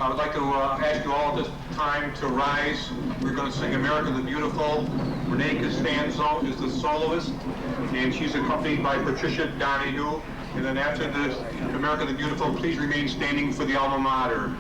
I would like to ask you all at this time to rise. We're going to sing America the Beautiful. Renee Costanzo is the soloist, and she's accompanied by Patricia Donahue. And then after this America the Beautiful, please remain standing for the alma mater.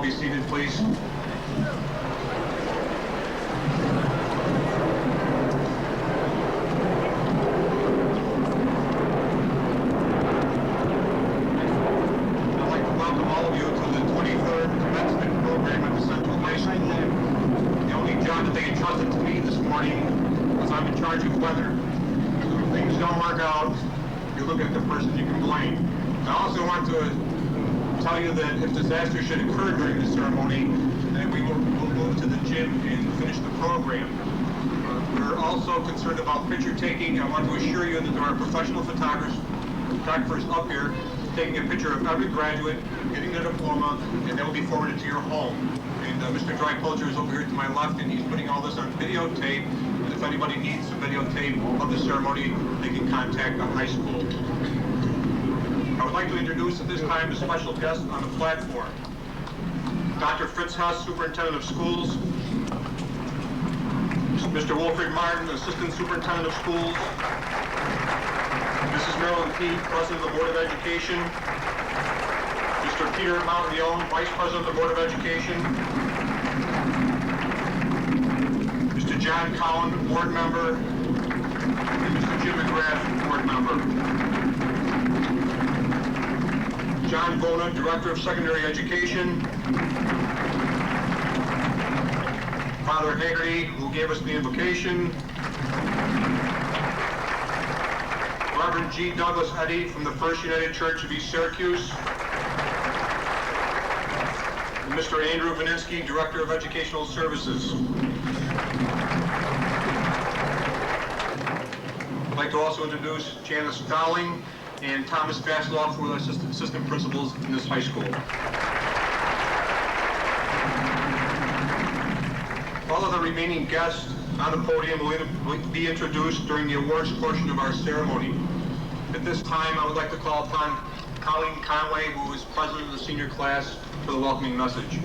be seated, please. Tell you that if disaster should occur during the ceremony, then we'll move to the gym and finish the program. We're also concerned about picture taking. I want to assure you that there are professional photographers up here taking a picture of every graduate, getting their diploma, and that will be forwarded to your home. And Mr. Drypulcher is over here to my left, and he's putting all this on videotape. And if anybody needs a videotape of the ceremony, they can contact the high school. I would like to introduce at this time a special guest on the platform. Dr. Fritz Hess, Superintendent of Schools. Mr. Wilfred Martin, Assistant Superintendent of Schools. Mrs. Marilyn Peete, President of the Board of Education. Mr. Peter Montleone, Vice President of the Board of Education. Mr. John Cowan, Board Member. And Mr. Jim McGrath, Board Member. John Bona, Director of Secondary Education. Father Haggerty, who gave us the invocation. Reverend G. Douglas Eddy from the First United Church of East Syracuse. And Mr. Andrew Vaninsky, Director of Educational Services. I'd like to also introduce Janice Dowling and Thomas Vasloff, who are the assistant principals in this high school. All of the remaining guests on the podium will be introduced during the awards portion of our ceremony. At this time, I would like to call upon Colleen Conway, who is president of the senior class, for the welcoming message.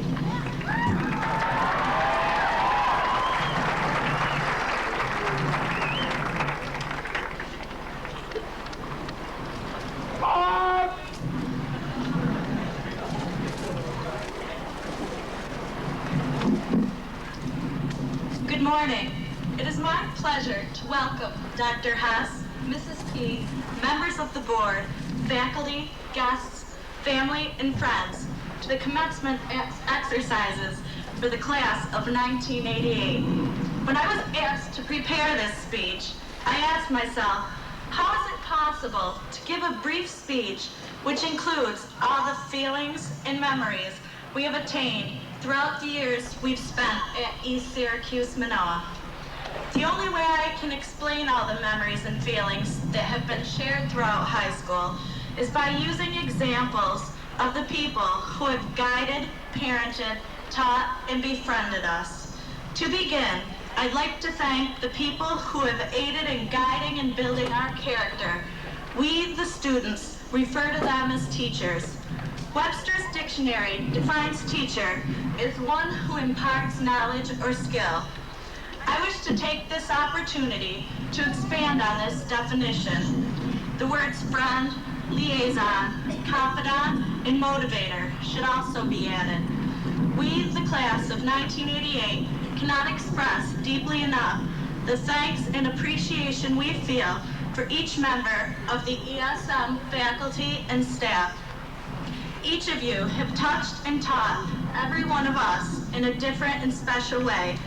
Good morning. It is my pleasure to welcome Dr. Hess, Mrs. Peete, members of the board, faculty, guests, family, and friends to the commencement exercises for the class of 1988. When I was asked to prepare this speech, I asked myself, how is it possible to give a brief speech which includes all the feelings and memories we have attained throughout the years we've spent at East Syracuse, Manoa? The only way I can explain all the memories and feelings that have been shared throughout high school is by using examples of the people who have guided, parented, taught, and befriended us. To begin, I'd like to thank the people who have aided in guiding and building our character. We, the students, refer to them as teachers. Webster's dictionary defines teacher as one who imparts knowledge or skill. I wish to take this opportunity to expand on this definition. The words friend, liaison, confidant, and motivator should also be added. We, the class of 1988, cannot express deeply enough the thanks and appreciation we feel for each member of the ESM faculty and staff. Each of you have touched and taught every one of us in a different and special way.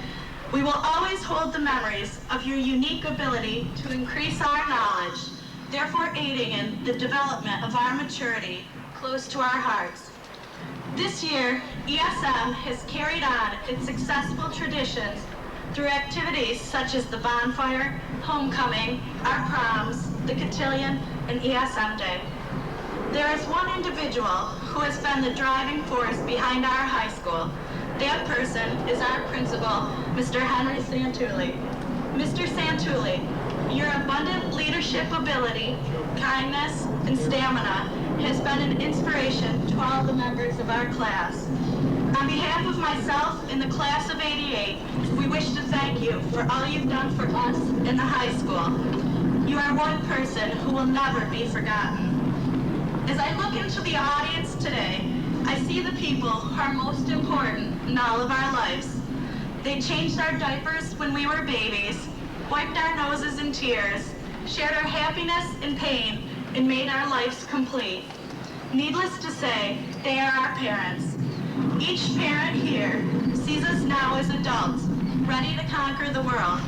We will always hold the memories of your unique ability to increase our knowledge, therefore aiding in the development of our maturity close to our hearts. This year, ESM has carried on its successful traditions through activities such as the bonfire, homecoming, our proms, the cotillion, and ESM Day. There is one individual who has been the driving force behind our high school. That person is our principal, Mr. Henry Santulli. Mr. Santulli, your abundant leadership ability, kindness, and stamina has been an inspiration to all the members of our class. On behalf of myself and the class of '88, we wish to thank you for all you've done for us in the high school. You are one person who will never be forgotten. As I look into the audience today, I see be the people who are most important in all of our lives. They changed our diapers when we were babies, wiped our noses in tears, shared our happiness and pain, and made our lives complete. Needless to say, they are our parents. Each parent here sees us now as adults, ready to conquer the world.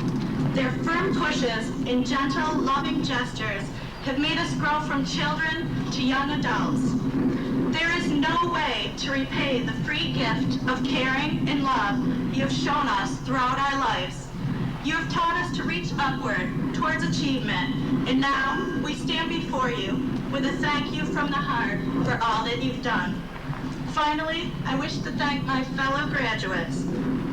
Their firm pushes and gentle, loving gestures have made us grow from children to young adults. There is no way to repay the free gift of caring and love you have shown us throughout our lives. You have taught us to reach upward towards achievement, and now we stand before you with a thank you from the heart for all that you've done. Finally, I wish to thank my fellow graduates.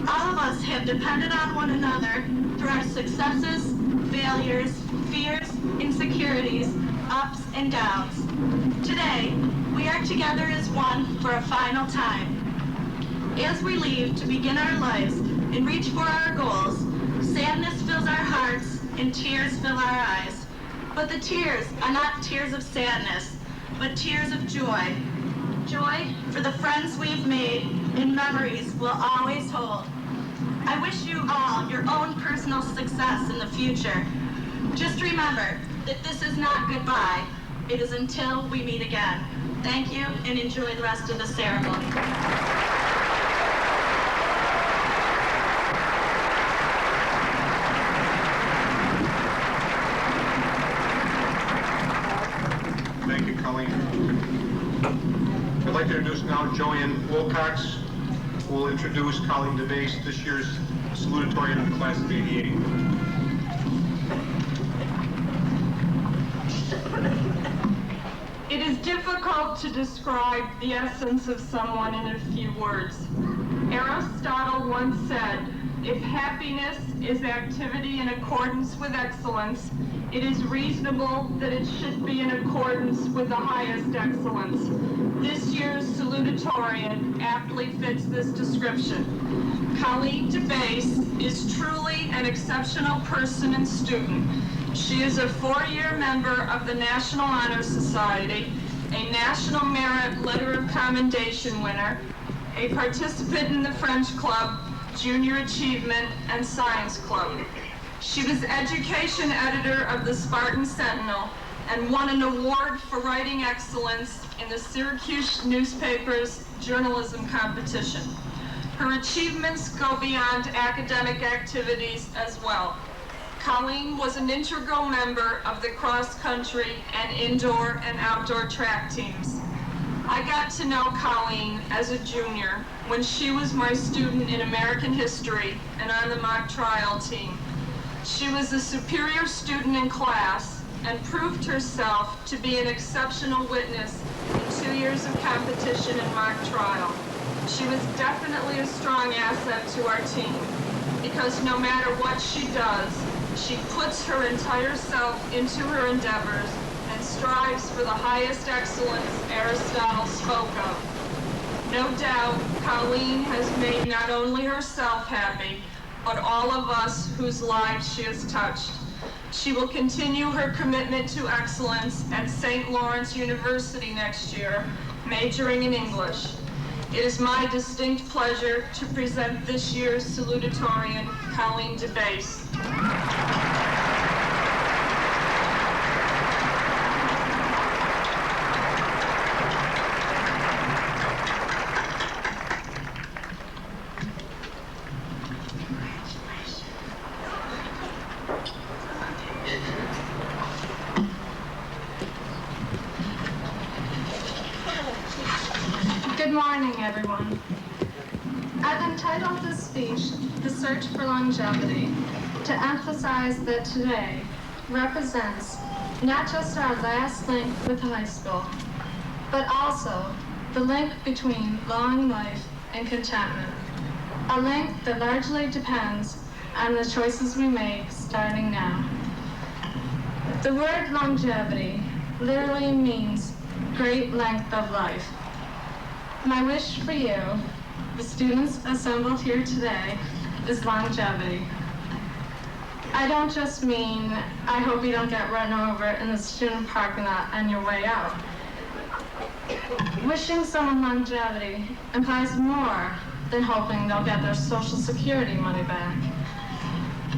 All of us have depended on one another through our successes, failures, fears, insecurities, ups and downs. Today, we are together as one for a final time. As we leave to begin our lives and reach for our goals, sadness fills our hearts and tears fill our eyes. But the tears are not tears of sadness, but tears of joy. Joy for the friends we've made and memories we'll always hold. I wish you all your own personal success in the future. Just remember that this is not goodbye. It is until we meet again. Thank you and enjoy the rest of the ceremony. Thank you, Colleen. I'd like to introduce now Joanne Wilcox, who will introduce Colleen DeBase, this year's salutatorian of the class of '88. It is difficult to describe the essence of someone in a few words. Aristotle once said, "If happiness is activity in accordance with excellence, it is reasonable that it should be in accordance with the highest excellence." This year's salutatorian aptly fits this description. Colleen DeBase is truly an exceptional person and student. She is a 4-year member of the National Honor Society, a National Merit Letter of Commendation winner, a participant in the French Club, Junior Achievement, and Science Club. She was education editor of the Spartan Sentinel and won an award for writing excellence in the Syracuse newspaper's journalism competition. Her achievements go beyond academic activities as well. Colleen was an integral member of the cross-country and indoor and outdoor track teams. I got to know Colleen as a junior when she was my student in American history and on the mock trial team. She was a superior student in class and proved herself to be an exceptional witness in 2 years of competition and mock trial. She was definitely a strong asset to our team because no matter what she does, she puts her entire self into her endeavors and strives for the highest excellence Aristotle spoke of. No doubt, Colleen has made not only herself happy, but all of us whose lives she has touched. She will continue her commitment to excellence at St. Lawrence University next year, majoring in English. It is my distinct pleasure to present this year's salutatorian, Colleen DeBase. Good morning, everyone. I've entitled this speech, "The Search for Longevity," to emphasize that today represents not just our last link with high school, but also the link between long life and contentment, a link that largely depends on the choices we make starting now. The word longevity literally means great length of life. My wish for you, the students assembled here today, is longevity. I don't just mean, I hope you don't get run over in the student parking lot on your way out. Wishing someone longevity implies more than hoping they'll get their Social Security money back.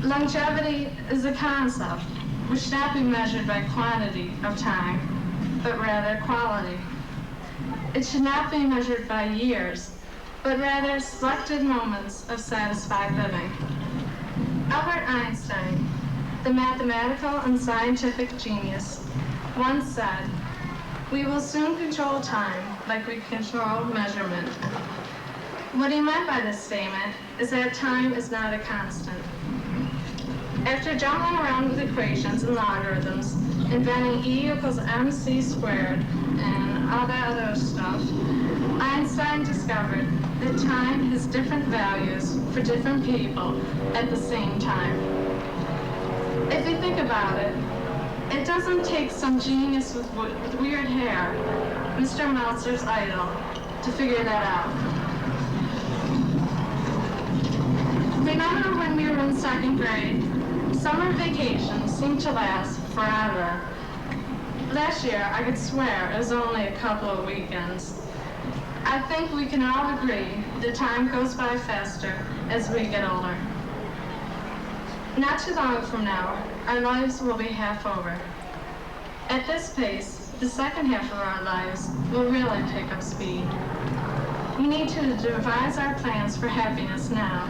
Longevity is a concept which should not be measured by quantity of time, but rather quality. It should not be measured by years, but rather selected moments of satisfied living. Albert Einstein, the mathematical and scientific genius, once said, "We will soon control time like we control measurement." What he meant by this statement is that time is not a constant. After jumbling around with equations and logarithms, inventing E equals mc squared, and all that other stuff, Einstein discovered that time has different values for different people at the same time. If you think about it, it doesn't take some genius with weird hair, Mr. Meltzer's idol, to figure that out. Remember when we were in second grade? Summer vacations seemed to last forever. Last year, I could swear it was only a couple of weekends. I think we can all agree that time goes by faster as we get older. Not too long from now, our lives will be half over. At this pace, the second half of our lives will really pick up speed. We need to devise our plans for happiness now.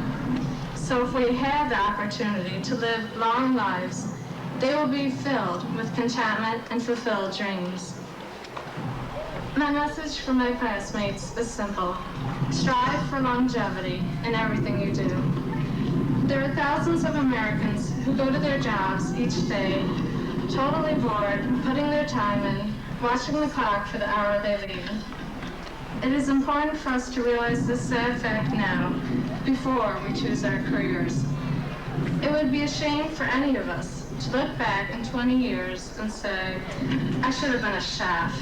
So if we have the opportunity to live long lives, they will be filled with contentment and fulfilled dreams. My message for my classmates is simple. Strive for longevity in everything you do. There are thousands of Americans who go to their jobs each day, totally bored, putting their time in, watching the clock for the hour they leave. It is important for us to realize this sad fact now, before we choose our careers. It would be a shame for any of us to look back in 20 years and say, I should have been a chef,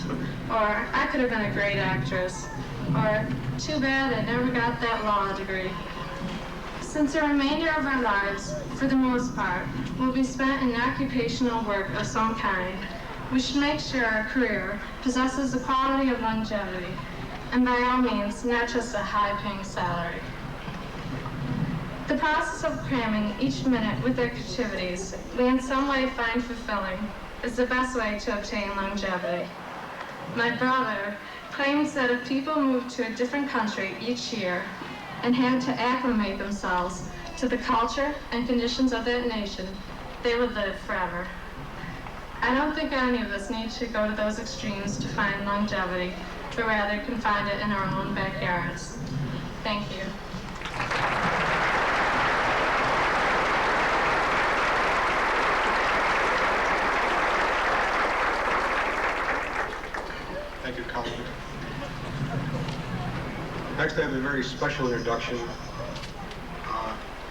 or I could have been a great actress, or too bad I never got that law degree. Since the remainder of our lives, for the most part, will be spent in occupational work of some kind, we should make sure our career possesses the quality of longevity, and by all means, not just a high-paying salary. The process of cramming each minute with activities we in some way find fulfilling is the best way to obtain longevity. My brother claims that if people moved to a different country each year and had to acclimate themselves to the culture and conditions of that nation, they would live forever. I don't think any of us need to go to those extremes to find longevity, but rather can find it in our own backyards. Thank you. Thank you, Colin. Next, I have a very special introduction.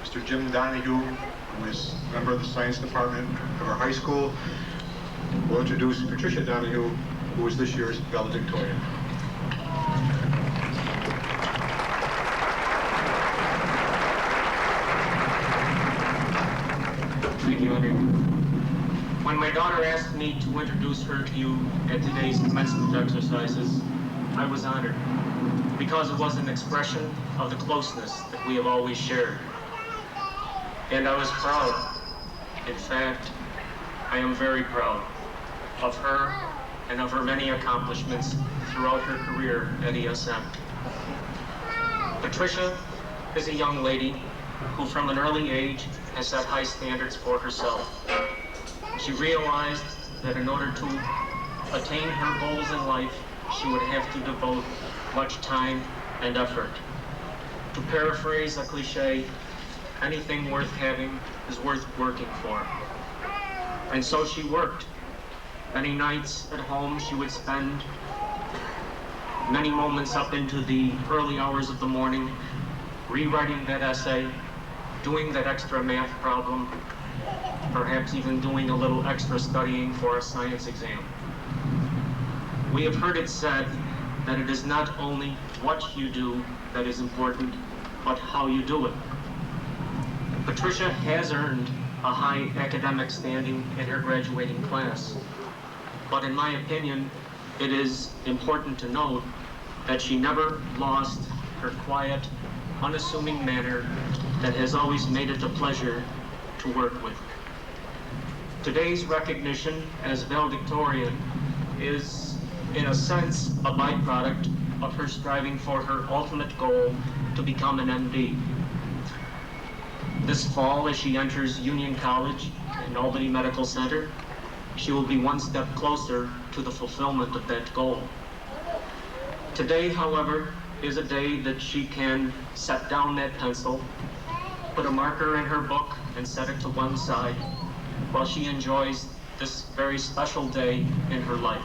Mr. Jim Donahue, who is a member of the science department of our high school, will introduce Patricia Donahue, who is this year's valedictorian. Thank you, Henry. When my daughter asked me to introduce her to you at today's commencement exercises, I was honored, because it was an expression of the closeness that we have always shared. And I was proud. In fact, I am very proud of her and of her many accomplishments throughout her career at ESM. Patricia is a young lady who from an early age has set high standards for herself. She realized that in order to attain her goals in life, she would have to devote much time and effort. To paraphrase a cliche, anything worth having is worth working for. And so she worked. Many nights at home she would spend many moments up into the early hours of the morning, rewriting that essay, doing that extra math problem, perhaps even doing a little extra studying for a science exam. We have heard it said that it is not only what you do that is important, but how you do it. Patricia has earned a high academic standing in her graduating class, but in my opinion, it is important to note that she never lost her quiet, unassuming manner that has always made it a pleasure to work with. Today's recognition as valedictorian is, in a sense, a byproduct of her striving for her ultimate goal to become an MD. This fall, as she enters Union College and Albany Medical Center, she will be one step closer to the fulfillment of that goal. Today, however, is a day that she can set down that pencil, put a marker in her book, and set it to one side while she enjoys this very special day in her life.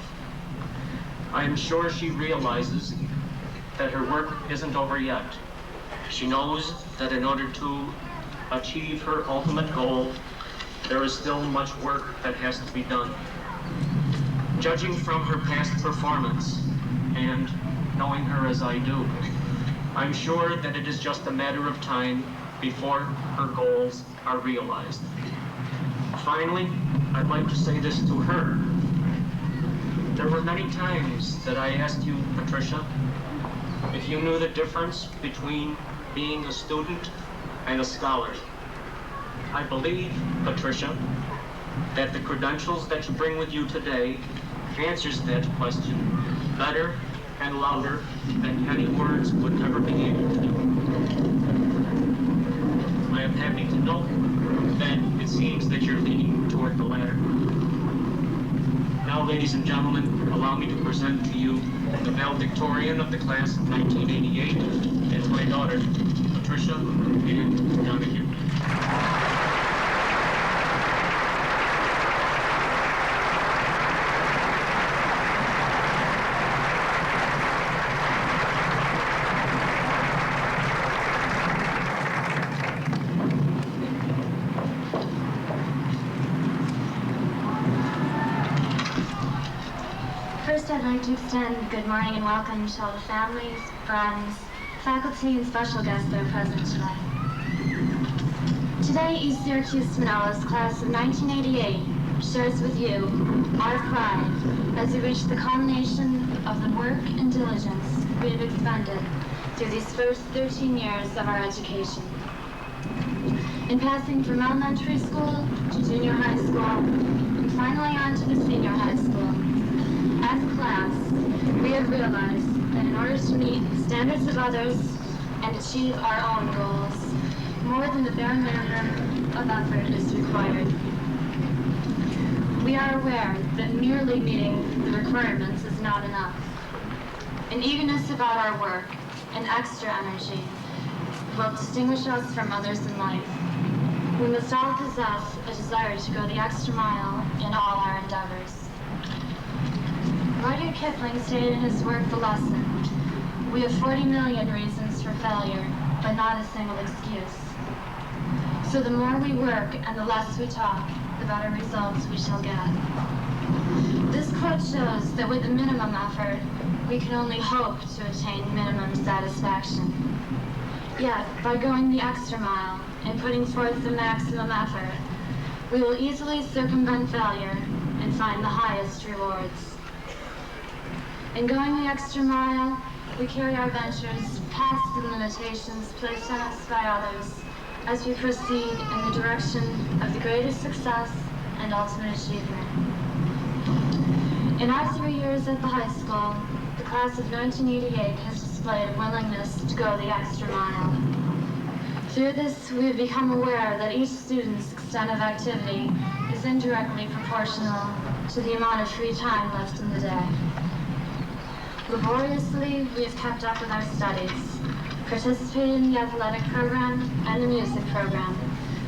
I am sure she realizes that her work isn't over yet. She knows that in order to achieve her ultimate goal, there is still much work that has to be done. Judging from her past performance, and knowing her as I do, I'm sure that it is just a matter of time before her goals are realized. Finally, I'd like to say this to her. There were many times that I asked you, Patricia, if you knew the difference between being a student and a scholar. I believe, Patricia, that the credentials that you bring with you today answers that question better and louder than any words would ever be able to do. I am happy to note that it seems that you're leaning toward the latter. Now, ladies and gentlemen, allow me to present to you the valedictorian of the class of 1988 and my daughter, Patricia and Donahue. First, I'd like to extend good morning and welcome to all the families, friends, faculty, and special guests that are present today. Today, East Syracuse Manila's class of 1988 shares with you our pride as we reach the culmination of the work and diligence we have expended through these first 13 years of our education. In passing from elementary school to junior high school, and finally on to the senior high school, as a class, we have realized that in order to meet the standards of others and achieve our own goals, more than the bare minimum of effort is required. We are aware that merely meeting the requirements is not enough. An eagerness about our work and extra energy will distinguish us from others in life. We must all possess a desire to go the extra mile in all our endeavors. Rudyard Kipling stated in his work, The Lesson, "We have 40 million reasons for failure, but not a single excuse." So the more we work and the less we talk, the better results we shall get. This quote shows that with the minimum effort, we can only hope to attain minimum satisfaction. Yet, by going the extra mile and putting forth the maximum effort, we will easily circumvent failure and find the highest rewards. In going the extra mile, we carry our ventures past the limitations placed on us by others as we proceed in the direction of the greatest success and ultimate achievement. In our 3 years at the high school, the class of 1988 has displayed a willingness to go the extra mile. Through this, we have become aware that each student's extent of activity is indirectly proportional to the amount of free time left in the day. Laboriously, we have kept up with our studies, participated in the athletic program and the music program,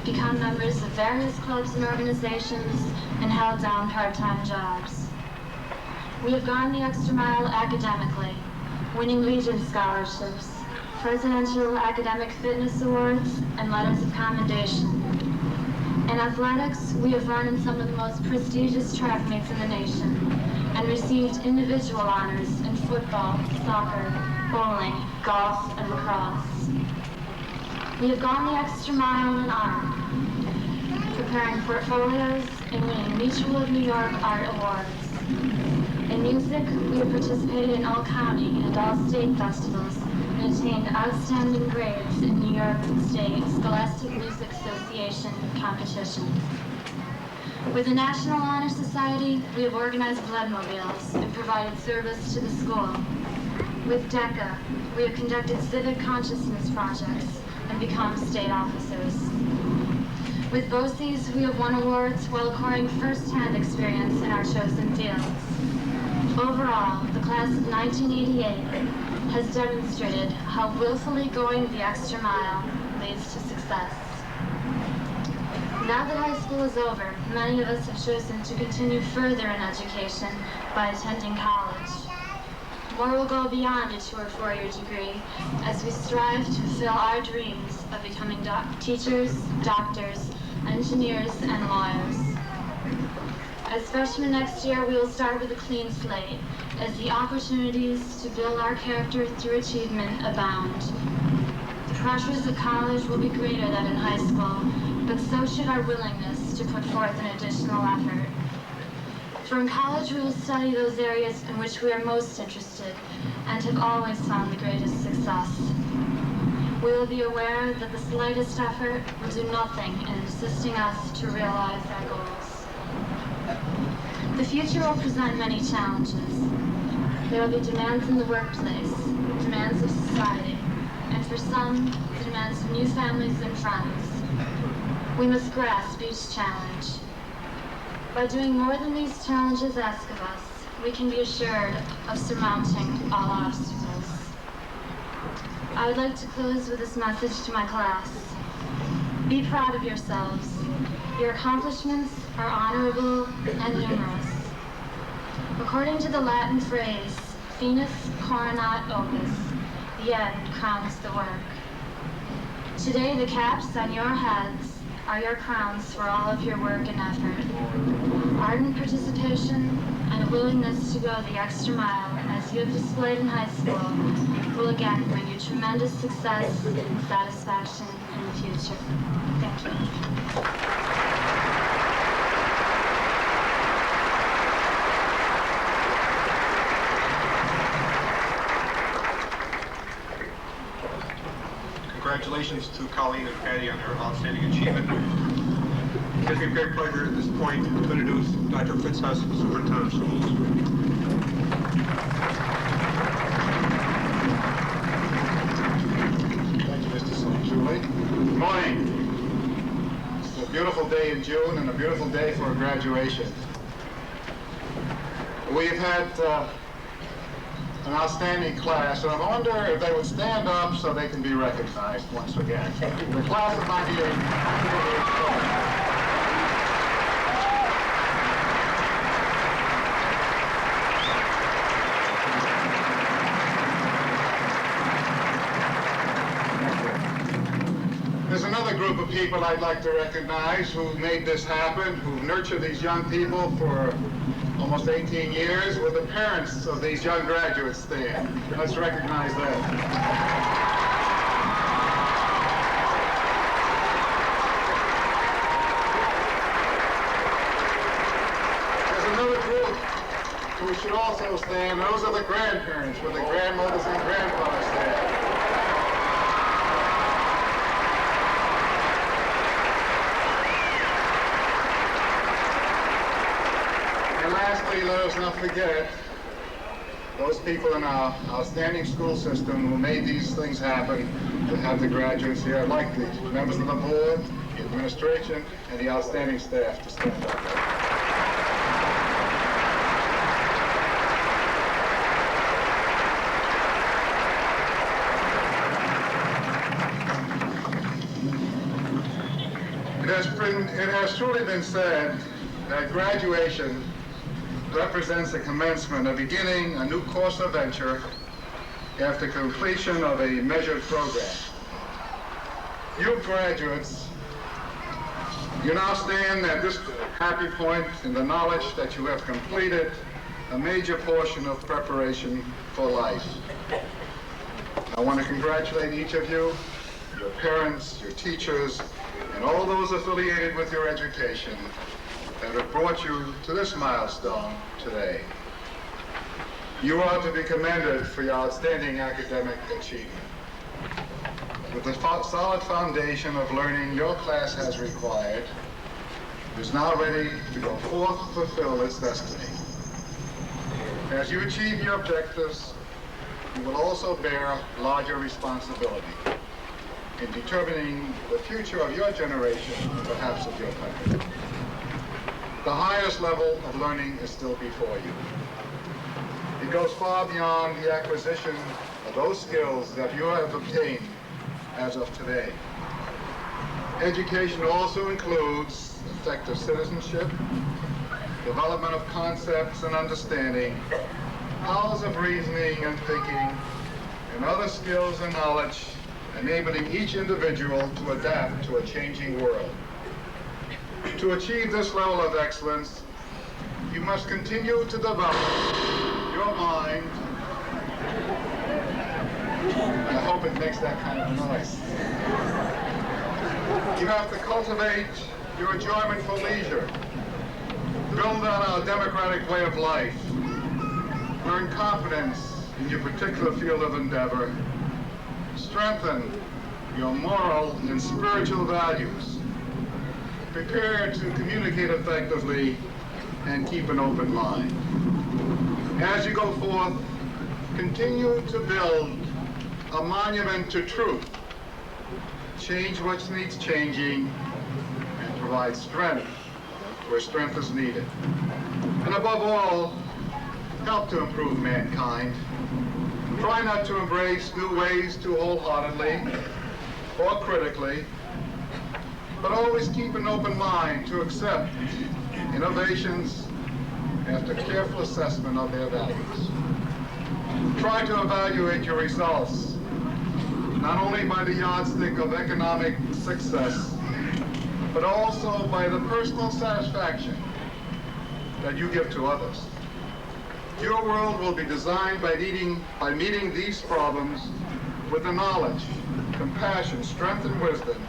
become members of various clubs and organizations, and held down part-time jobs. We have gone the extra mile academically, winning Legion scholarships, presidential academic fitness awards, and letters of commendation. In athletics, we have run in some of the most prestigious track meets in the nation, and received individual honors in football, soccer, bowling, golf, and lacrosse. We have gone the extra mile in art, preparing portfolios and winning Mutual of New York Art Awards. In music, we have participated in all county and all state festivals and attained outstanding grades in New York State Scholastic Music Association competitions. With the National Honor Society, we have organized bloodmobiles and provided service to the school. With DECA, we have conducted civic consciousness projects and become state officers. With BOCES, we have won awards while acquiring first-hand experience in our chosen fields. Overall, the class of 1988 has demonstrated how willfully going the extra mile leads to success. Now that high school is over, many of us have chosen to continue further in education by attending college. More will go beyond a 2 or 4-year degree as we strive to fulfill our dreams of becoming teachers, doctors, engineers, and lawyers. As freshmen next year, we will start with a clean slate as the opportunities to build our character through achievement abound. The pressures of college will be greater than in high school, but so should our willingness to put forth an additional effort. For in college, we will study those areas in which we are most interested and have always found the greatest success. We will be aware that the slightest effort will do nothing in assisting us to realize our goals. The future will present many challenges. There will be demands in the workplace, demands of society, and for some, the demands of new families and friends. We must grasp each challenge. By doing more than these challenges ask of us, we can be assured of surmounting all obstacles. I would like to close with this message to my class. Be proud of yourselves. Your accomplishments are honorable and numerous. According to the Latin phrase, finis coronat opus, the end crowns the work. Today, the caps on your heads are your crowns for all of your work and effort. Ardent participation and a willingness to go the extra mile, as you have displayed in high school, will again bring you tremendous success and satisfaction in the future. Thank you. Congratulations to Colleen and Patty on their outstanding achievement. It gives me great pleasure at this point to introduce Dr. Fitzhus, Superintendent of Schools. Thank you, Mr. St. Good morning. It's a beautiful day in June and a beautiful day for a graduation. We've had an outstanding class, and I wonder if they would stand up so they can be recognized once again. The class of 98. There's another group of people I'd like to recognize who made this happen, who nurtured these young people for almost 18 years. Will the parents of these young graduates stand? Let's recognize them. There's another group who should also stand. Those are the grandparents. Will the grandmothers and grandfathers stand? And lastly, let us not forget those people in our outstanding school system who made these things happen to have the graduates here, like the members of the board, the administration, and the outstanding staff to stand up. It has truly been said that graduation represents the commencement, a beginning, a new course of venture after completion of a measured program. You graduates, you now stand at this happy point in the knowledge that you have completed a major portion of preparation for life. I want to congratulate each of you, your parents, your teachers, and all those affiliated with your education that have brought you to this milestone today. You are to be commended for your outstanding academic achievement. With the solid foundation of learning your class has required, it is now ready to go forth to fulfill its destiny. As you achieve your objectives, you will also bear larger responsibility in determining the future of your generation and perhaps of your country. The highest level of learning is still before you. It goes far beyond the acquisition of those skills that you have obtained as of today. Education also includes effective citizenship, development of concepts and understanding, powers of reasoning and thinking, and other skills and knowledge enabling each individual to adapt to a changing world. To achieve this level of excellence, you must continue to develop your mind. I hope it makes that kind of noise. You have to cultivate your enjoyment for leisure, build on our democratic way of life, learn confidence in your particular field of endeavor, strengthen your moral and spiritual values, prepare to communicate effectively, and keep an open mind. As you go forth, continue to build a monument to truth, change what needs changing, and provide strength where strength is needed. And above all, help to improve mankind. Try not to embrace new ways too wholeheartedly or critically, but always keep an open mind to accept innovations after careful assessment of their values. Try to evaluate your results not only by the yardstick of economic success, but also by the personal satisfaction that you give to others. Your world will be designed by meeting these problems with the knowledge, compassion, strength, and wisdom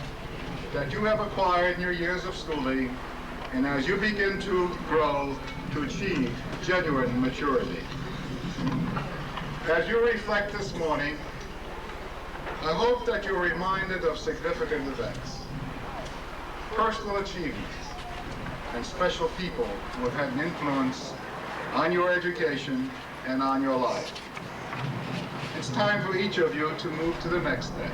that you have acquired in your years of schooling, and as you begin to grow to achieve genuine maturity. As you reflect this morning, I hope that you're reminded of significant events, personal achievements, and special people who have had an influence on your education and on your life. It's time for each of you to move to the next step.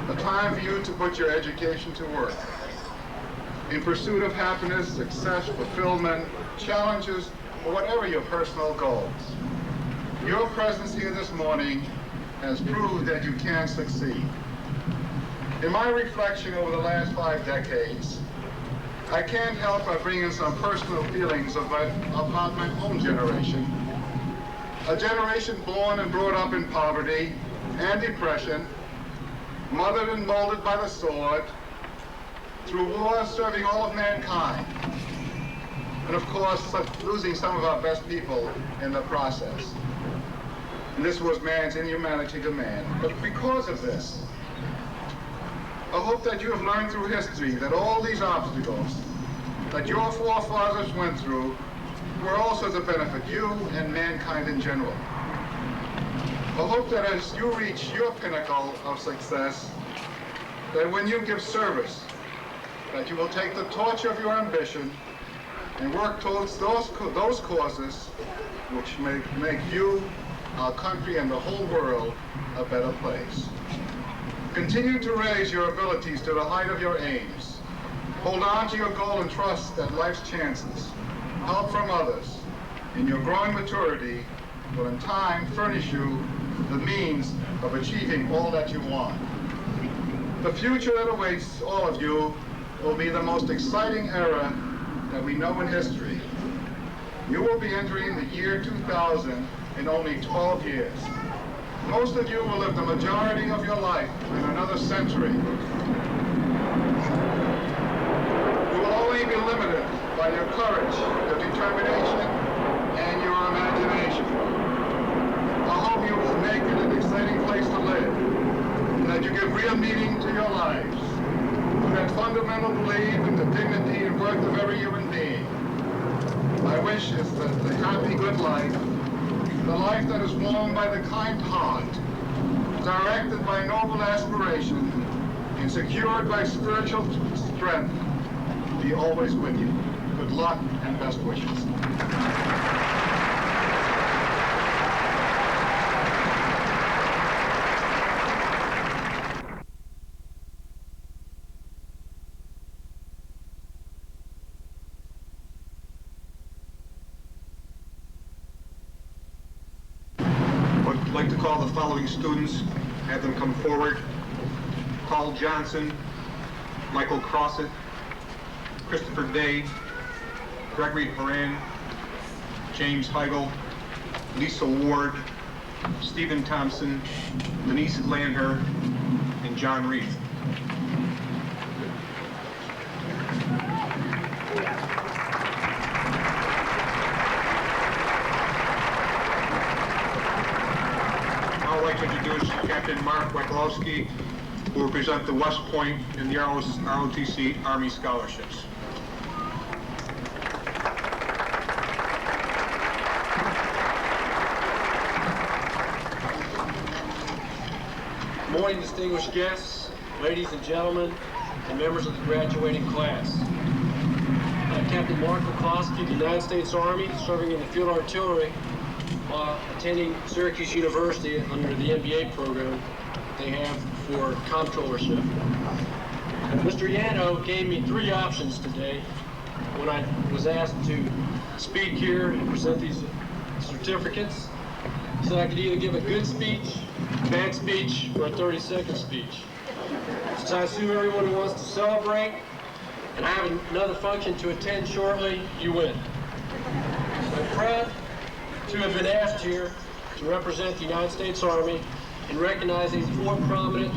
A time for you to put your education to work in pursuit of happiness, success, fulfillment, challenges, or whatever your personal goals. Your presence here this morning has proved that you can succeed. In my reflection over the last 5 decades, I can't help but bring in some personal feelings about my own generation. A generation born and brought up in poverty and depression, mothered and molded by the sword, through war serving all of mankind, and of course losing some of our best people in the process. And this was man's inhumanity to man. But because of this, I hope that you have learned through history that all these obstacles that your forefathers went through were also to benefit you and mankind in general. I hope that as you reach your pinnacle of success, that when you give service, that you will take the torch of your ambition and work towards those causes which may make you, our country, and the whole world a better place. Continue to raise your abilities to the height of your aims. Hold on to your goal and trust that life's chances, help from others, and your growing maturity will in time furnish you the means of achieving all that you want. The future that awaits all of you will be the most exciting era that we know in history. You will be entering the year 2000 in only 12 years. Most of you will live the majority of your life in another century. You will only be limited by your courage, your determination, and your imagination. I hope you will make it an exciting place to live, and that you give real meaning to your lives, with that fundamental belief in the dignity and worth of every human being. My wish is that the happy, good life a life that is warmed by the kind heart, directed by noble aspiration, and secured by spiritual strength, be always with you. Good luck and best wishes. I'd like to call the following students, have them come forward. Paul Johnson, Michael Crossett, Christopher Day, Gregory Horan, James Heigl, Lisa Ward, Stephen Thompson, Denise Landher, and John Reed. Now I'd like to introduce Captain Mark Wachowski, who will present the West Point and the ROTC Army Scholarships. Good morning, distinguished guests, ladies and gentlemen, and members of the graduating class. I'm Captain Mark Wachowski of the United States Army, serving in the Field Artillery while attending Syracuse University under the MBA program they have for comptrollership. Mr. Yano gave me 3 options today when I was asked to speak here and present these certificates. He said I could either give a good speech, a bad speech, or a 30-second speech. Since I assume everyone wants to celebrate, and I have another function to attend shortly, you win. I'm proud to have been asked here to represent the United States Army in recognizing 4 prominent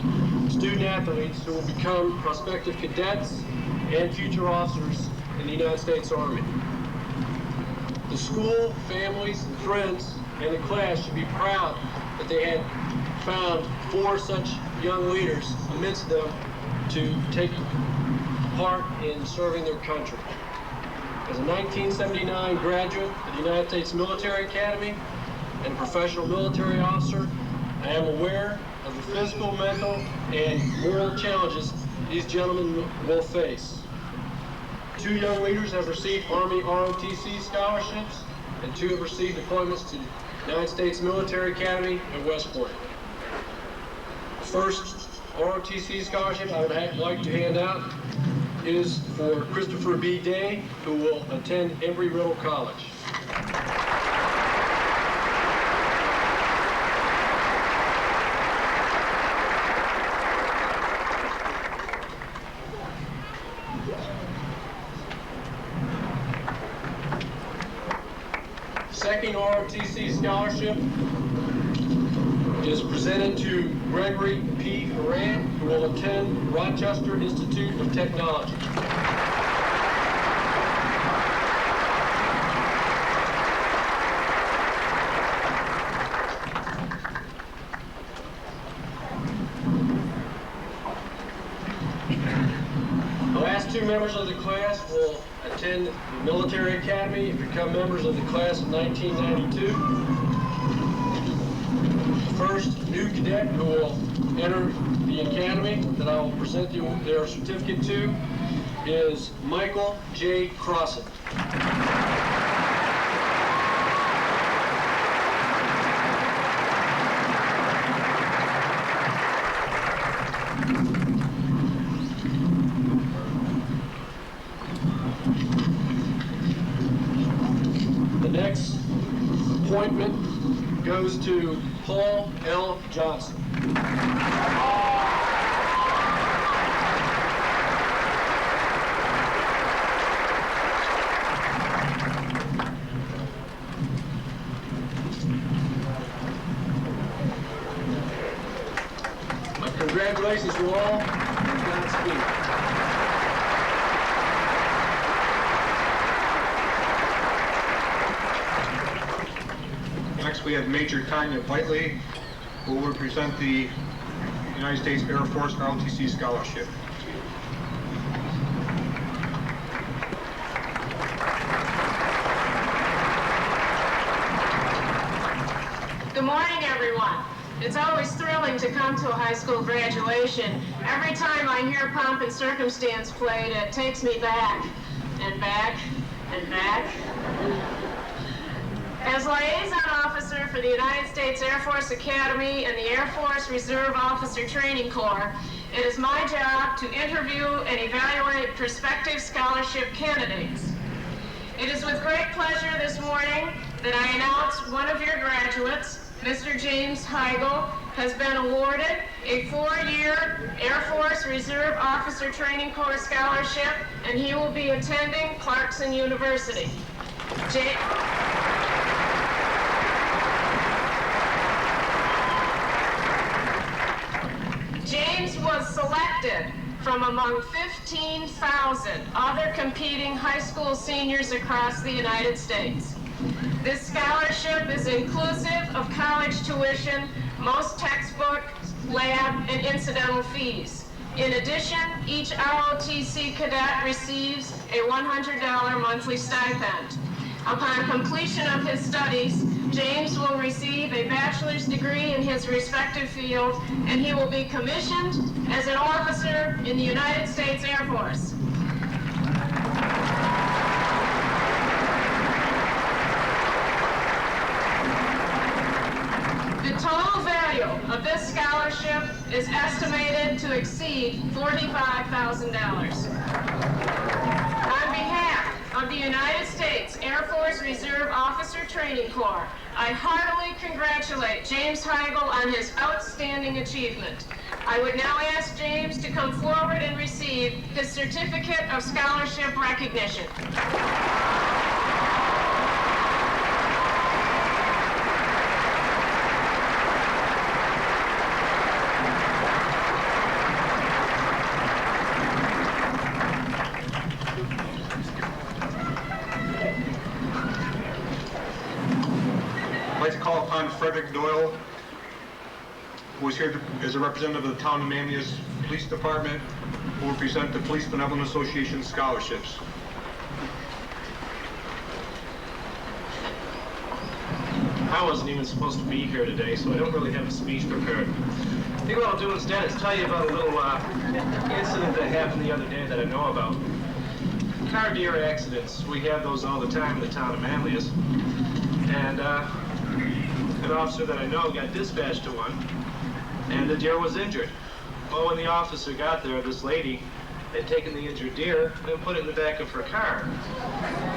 student athletes who will become prospective cadets and future officers in the United States Army. The school, families, and friends, and the class should be proud that they had found 4 such young leaders amidst them to take part in serving their country. As a 1979 graduate of the United States Military Academy and a professional military officer, I am aware of the physical, mental, and moral challenges these gentlemen will face. 2 young leaders have received Army ROTC scholarships, and 2 have received appointments to the United States Military Academy at West Point. The first ROTC scholarship I would like to hand out is for Christopher B. Day, who will attend Embry-Riddle College. Second ROTC scholarship is presented to Gregory P. Horan, who will attend Rochester Institute of Technology. The last 2 members of the class will attend the Military Academy and become members of the class of 1992. The first new cadet who will enter the academy that I will present their certificate to is Michael J. Crossett. The next appointment goes to Paul L. Johnson. My congratulations to all, and Godspeed. Next, we have Major Tanya Whiteley, who will present the United States Air Force ROTC Scholarship. Good morning, everyone. It's always thrilling to come to a high school graduation. Every time I hear Pomp and Circumstance played, it takes me back and back and back. As liaison officer for the United States Air Force Academy and the Air Force Reserve Officer Training Corps, it is my job to interview and evaluate prospective scholarship candidates. It is with great pleasure this morning that I announce one of your graduates, Mr. James Heigl, has been awarded a 4-year Air Force Reserve Officer Training Corps scholarship, and he will be attending Clarkson University. James was selected from among 15,000 other competing high school seniors across the United States. This scholarship is inclusive of college tuition, most textbook, lab, and incidental fees. In addition, each ROTC cadet receives a $100 monthly stipend. Upon completion of his studies, James will receive a bachelor's degree in his respective field, and he will be commissioned as an officer in the United States Air Force. The total value of this scholarship is estimated to exceed $45,000. On behalf of the United States Air Force Reserve Officer Training Corps, I heartily congratulate James Heigl on his outstanding achievement. I would now ask James to come forward and receive his certificate of scholarship recognition. I'd like to call upon Frederick Doyle, who is here as a representative of the Town of Manlius Police Department, who will present the Police Benevolent Association scholarships. I wasn't even supposed to be here today, so I don't really have a speech prepared. I think what I'll do instead is tell you about a little incident that happened the other day that I know about. Car deer accidents, we have those all the time in the town of Manlius. And an officer that I know got dispatched to one, and the deer was injured. Well, when the officer got there, this lady had taken the injured deer and put it in the back of her car,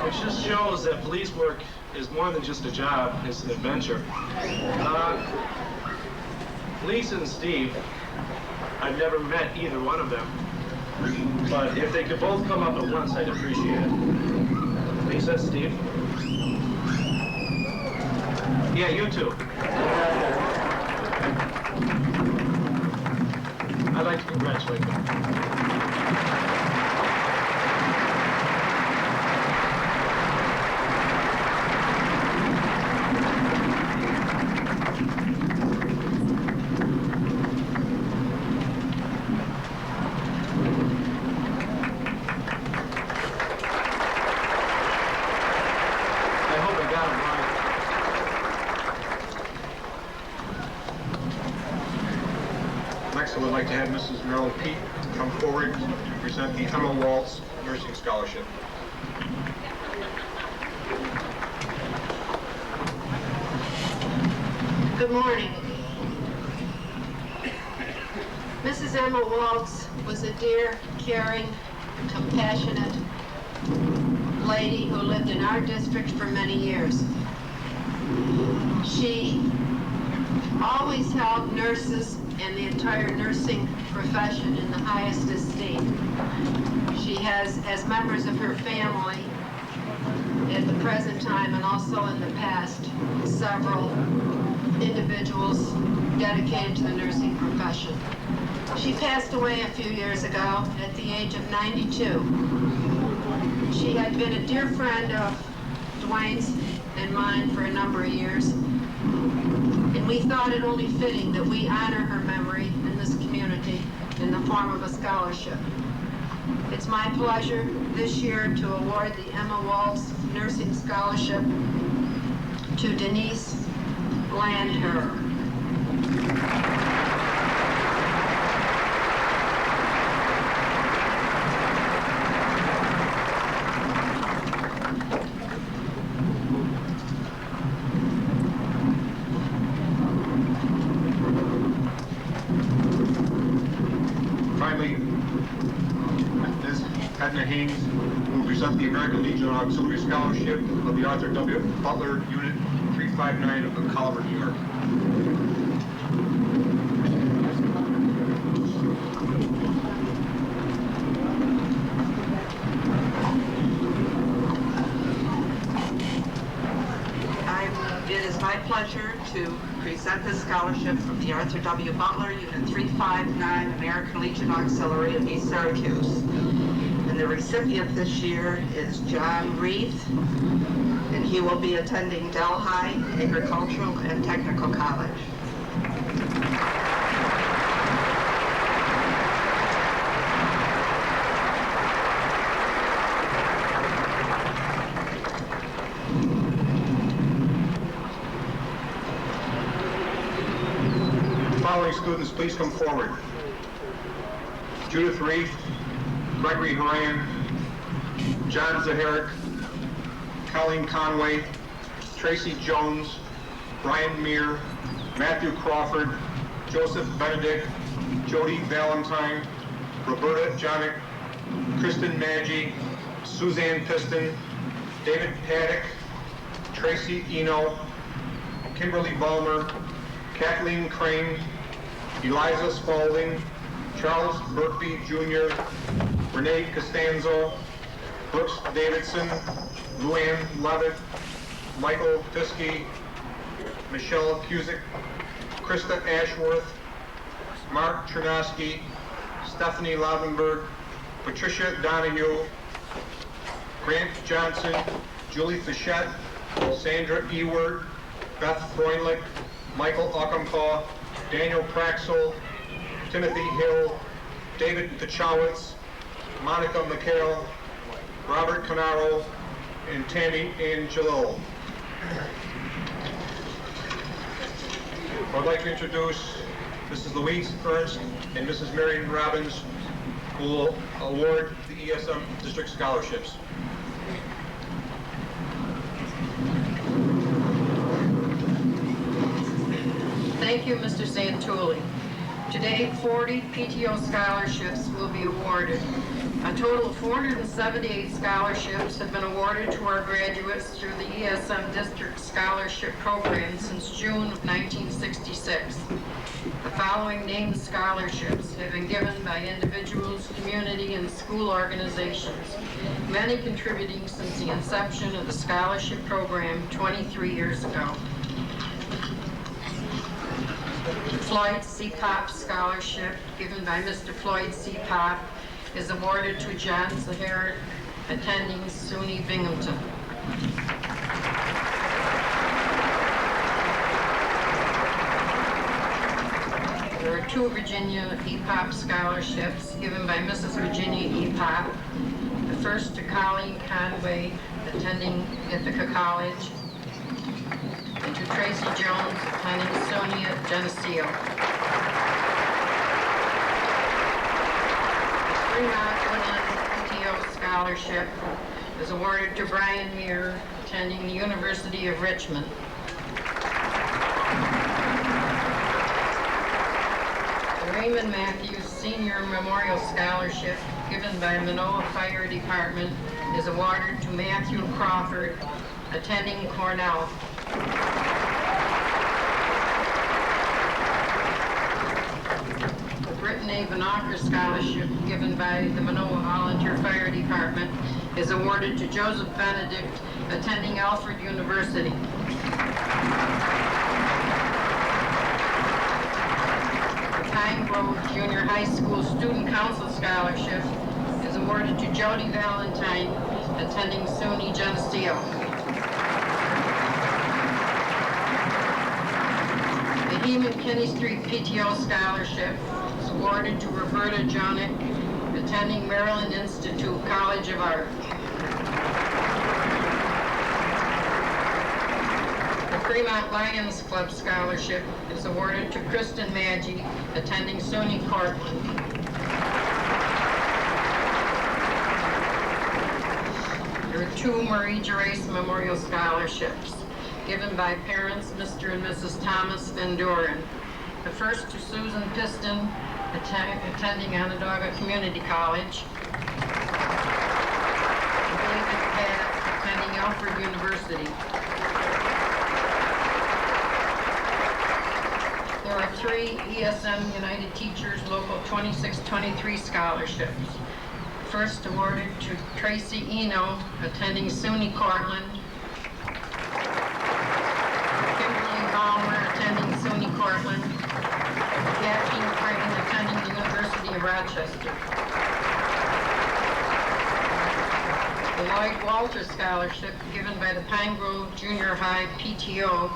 which just shows that police work is more than just a job, it's an adventure. Lisa and Steve, I've never met either one of them, but if they could both come up at once, I'd appreciate it. Lisa, Steve? Yeah, you too. I'd like to congratulate them. I would like to have Mrs. Merrill Pete come forward to present the Emma Waltz Nursing Scholarship. Good morning. Mrs. Emma Waltz was a dear, caring, compassionate lady who lived in our district for many years. She always held nurses and the entire nursing profession in the highest esteem. She has, as members of her family, at the present time and also in the past, several individuals dedicated to the nursing profession. She passed away a few years ago at the age of 92. She had been a dear friend of Dwayne's and mine for a number of years. And we thought it only fitting that we honor her memory in this community in the form of a scholarship. It's my pleasure this year to award the Emma Waltz Nursing Scholarship to Denise Blandher. Finally, Ms. Edna Haynes will present the American Legion Auxiliary Scholarship of the Arthur W. Butler Unit 359 of the Colliver, New York. It is my pleasure to present this scholarship from the Arthur W. Butler, Unit 359, American Legion Auxiliary of East Syracuse. And the recipient this year is John Reith, and he will be attending Delhi Agricultural and Technical College. Following students, please come forward. Judith Reith, Gregory Horan, John Zaharik, Colleen Conway, Tracy Jones, Brian Meir, Matthew Crawford, Joseph Benedict, Jody Valentine, Roberta Jonick, Kristen Maggi, Suzanne Piston, David Paddock, Tracy Eno, Kimberly Ballmer, Kathleen Crane, Eliza Spalding, Charles Burkby Jr., Renee Costanzo, Brooks Davidson, Luann Levitt, Michael Fiske, Michelle Cusick, Krista Ashworth, Mark Chernosky, Stephanie Lavenberg, Patricia Donahue, Grant Johnson, Julie Fischette, Sandra Ewert, Beth Freundlich, Michael Ockempaw, Daniel Praxel, Timothy Hill, David Pachowitz, Monica McHale, Robert Canaro, and Tammy Angelillo. I'd like to introduce Mrs. Louise Ernst and Mrs. Marion Robbins, who will award the ESM district scholarships. Thank you, Mr. Santulli. Today, 40 PTO scholarships will be awarded. A total of 478 scholarships have been awarded to our graduates through the ESM District Scholarship Program since June of 1966. The following named scholarships have been given by individuals, community, and school organizations, many contributing since the inception of the scholarship program 23 years ago. The Floyd C. Pop Scholarship, given by Mr. Floyd C. Pop, is awarded to John Zaharik, attending SUNY Binghamton. There are two Virginia E-Pop scholarships given by Mrs. Virginia E-Pop. The first to Colleen Conway, attending Ithaca College, and to Tracy Jones, attending Sonia Geneseo. Fremont Woodland PTO Scholarship is awarded to Brian Meir, attending the University of Richmond. The Raymond Matthews Senior Memorial Scholarship, given by Manoa Fire Department, is awarded to Matthew Crawford, attending Cornell. The Brittany Vanacker Scholarship, given by the Manoa Volunteer Fire Department, is awarded to Joseph Benedict, attending Alfred University. The Pine Grove Junior High School Student Council Scholarship is awarded to Jody Valentine, attending SUNY Geneseo. The Heman Kinney Street PTO Scholarship is awarded to Roberta Jonick, attending Maryland Institute College of Art. The Fremont Lions Club Scholarship is awarded to Kristen Maggi, attending SUNY Cortland. There are 2 Marie Gerace Memorial Scholarships given by parents Mr. and Mrs. Thomas Van Doren. The first to Susan Piston, attending Onondaga Community College. David Patt, attending Alfred University. There are 3 ESM United Teachers Local 2623 scholarships. First awarded to Tracy Eno, attending SUNY Cortland. Kimberly Ballmer, attending SUNY Cortland. Kathleen Crane, attending the University of Rochester. The Lloyd Walter Scholarship, given by the Pine Grove Junior High PTO,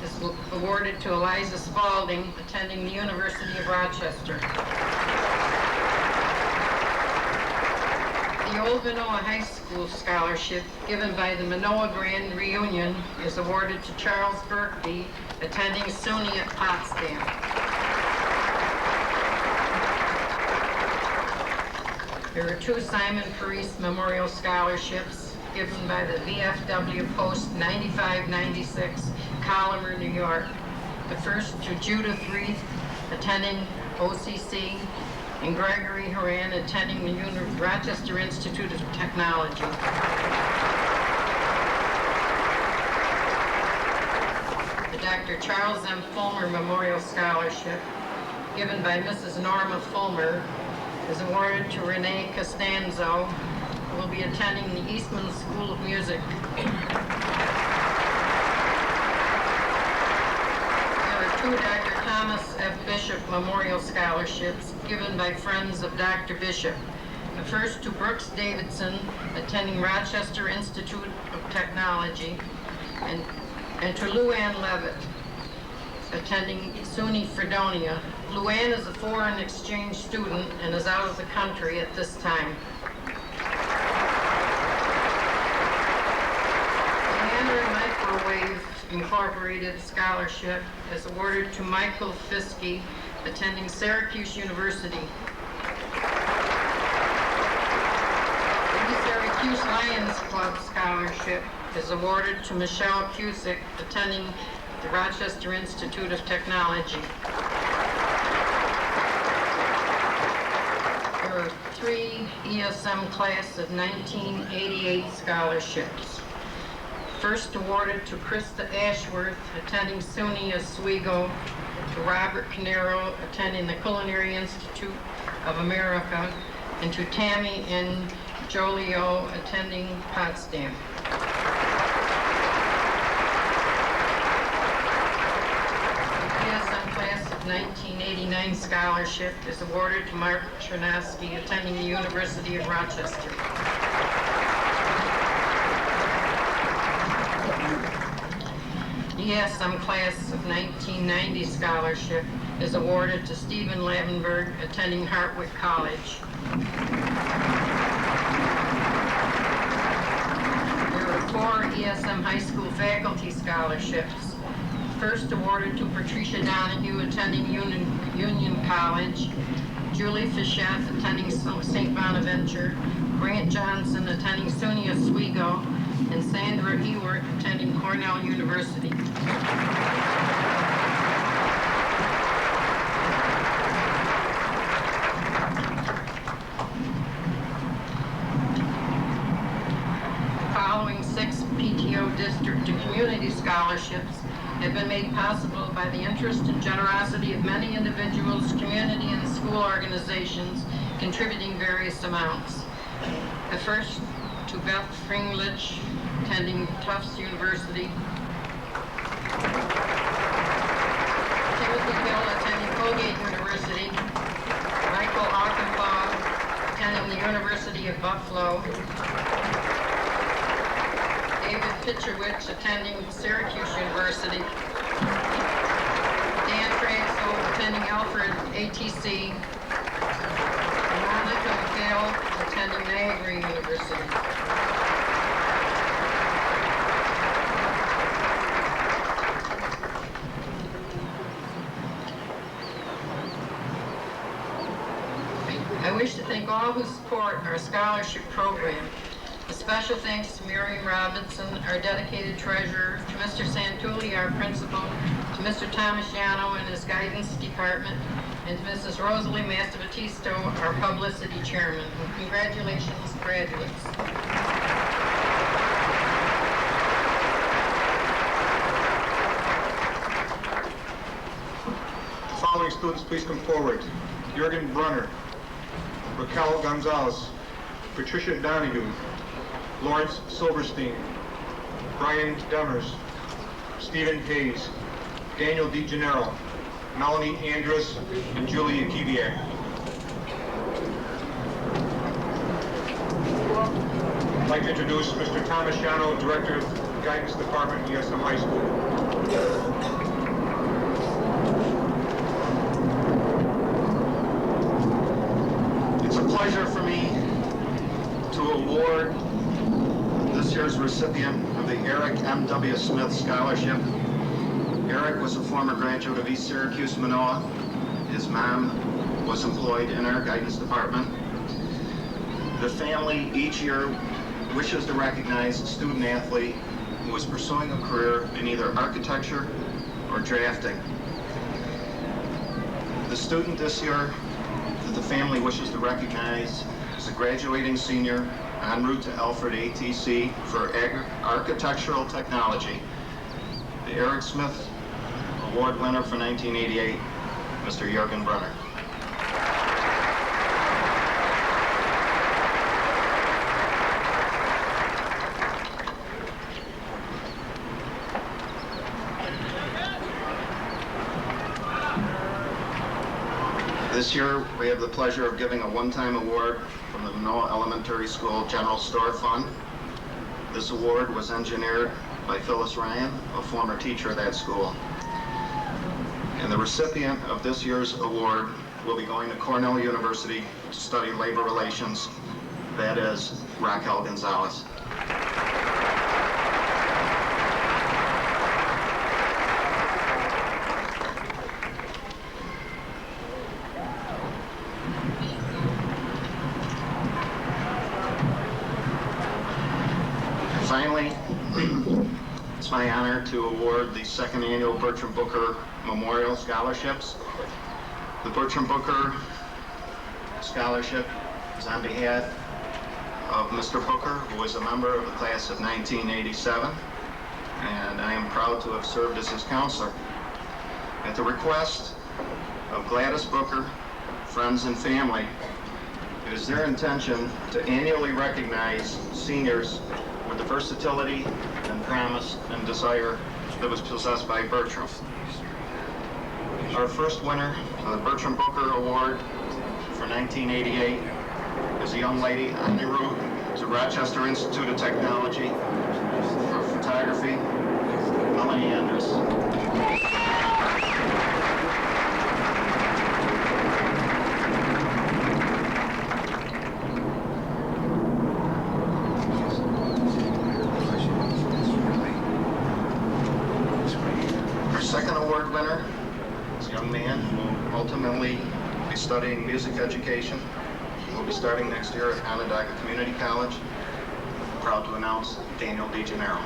is awarded to Eliza Spalding, attending the University of Rochester. The Old Manoa High School Scholarship, given by the Manoa Grand Reunion, is awarded to Charles Berkby, attending SUNY at Potsdam. There are 2 Simon Parise Memorial Scholarships given by the VFW Post 9596, Collimer, New York. The first to Judith Reith, attending OCC, and Gregory Horan, attending the Rochester Institute of Technology. The Dr. Charles M. Fulmer Memorial Scholarship, given by Mrs. Norma Fulmer, is awarded to Renee Costanzo, who will be attending the Eastman School of Music. There are 2 Dr. Thomas F. Bishop Memorial Scholarships given by Friends of Dr. Bishop. The first to Brooks Davidson, attending Rochester Institute of Technology, and to Luann Levitt, attending SUNY Fredonia. Luann is a foreign exchange student and is out of the country at this time. The Manner Microwave Incorporated Scholarship is awarded to Michael Fiske, attending Syracuse University. The Syracuse Lions Club Scholarship is awarded to Michelle Cusick, attending the Rochester Institute of Technology. There are 3 ESM Class of 1988 scholarships. First awarded to Krista Ashworth, attending SUNY Oswego, to Robert Canero, attending the Culinary Institute of America, and to Tammy N. Jolio, attending Potsdam. Class of 1989 scholarship is awarded to Mark Chernosky, attending the University of Rochester. ESM Class of 1990 scholarship is awarded to Stephen Lavenberg, attending Hartwick College. There are 4 ESM high school faculty scholarships. First awarded to Patricia Donahue, attending Union College, Julie Fischette, attending St. Bonaventure, Grant Johnson, attending SUNY Oswego, and Sandra Ewart, attending Cornell University. The following 6 PTO district and community scholarships have been made possible by the interest and generosity of many individuals, community, and school organizations contributing various amounts. The first to Beth Fringlich, attending Tufts University. Timothy Hill, attending Colgate University. Michael Achenbaugh, attending the University of Buffalo. David Pitcherwich, attending Syracuse University. Dan Traxel, attending Alfred ATC. Monica McHale, attending Niagara University. I wish to thank all who support our scholarship program. A special thanks to Miriam Robinson, our dedicated treasurer, to Mr. Santulli, our principal, to Mr. Tomasciano and his guidance department, and to Mrs. Rosalie Mastavatisto, our publicity chairman. And congratulations, graduates. The following students, please come forward. Jürgen Brunner, Raquel Gonzalez, Patricia Donahue, Lawrence Silverstein, Brian Demers, Stephen Hayes, Daniel DeGennaro, Melanie Andrus, and Julia Kiviak. I'd like to introduce Mr. Tomasciano, Director of the Guidance Department, ESM High School. It's a pleasure for me to award this year's recipient of the Eric M.W. Smith Scholarship. Eric was a former graduate of East Syracuse, Manoa. His mom was employed in our guidance department. The family each year wishes to recognize a student athlete who is pursuing a career in either architecture or drafting. The student this year that the family wishes to recognize is a graduating senior en route to Alfred ATC for architectural technology. The Eric Smith Award winner for 1988, Mr. Jürgen Brunner. This year, we have the pleasure of giving a one-time award from the Manoa Elementary School General Store Fund. This award was engineered by Phyllis Ryan, a former teacher at that school. And the recipient of this year's award will be going to Cornell University to study labor relations. That is Raquel Gonzalez. Finally, it's my honor to award the second annual Bertram Booker Memorial Scholarships. The Bertram Booker Scholarship is on behalf of Mr. Booker, who is a member of the class of 1987, and I am proud to have served as his counselor. At the request of Gladys Booker, friends and family, it is their intention to annually recognize seniors with the versatility and promise and desire that was possessed by Bertram. Our first winner of the Bertram Booker Award for 1988 is a young lady en route to Rochester Institute of Technology for photography, Melanie Andrus. Second award winner is a young man who will ultimately be studying music education. He will be starting next year at Onondaga Community College. I'm proud to announce Daniel DeGennaro.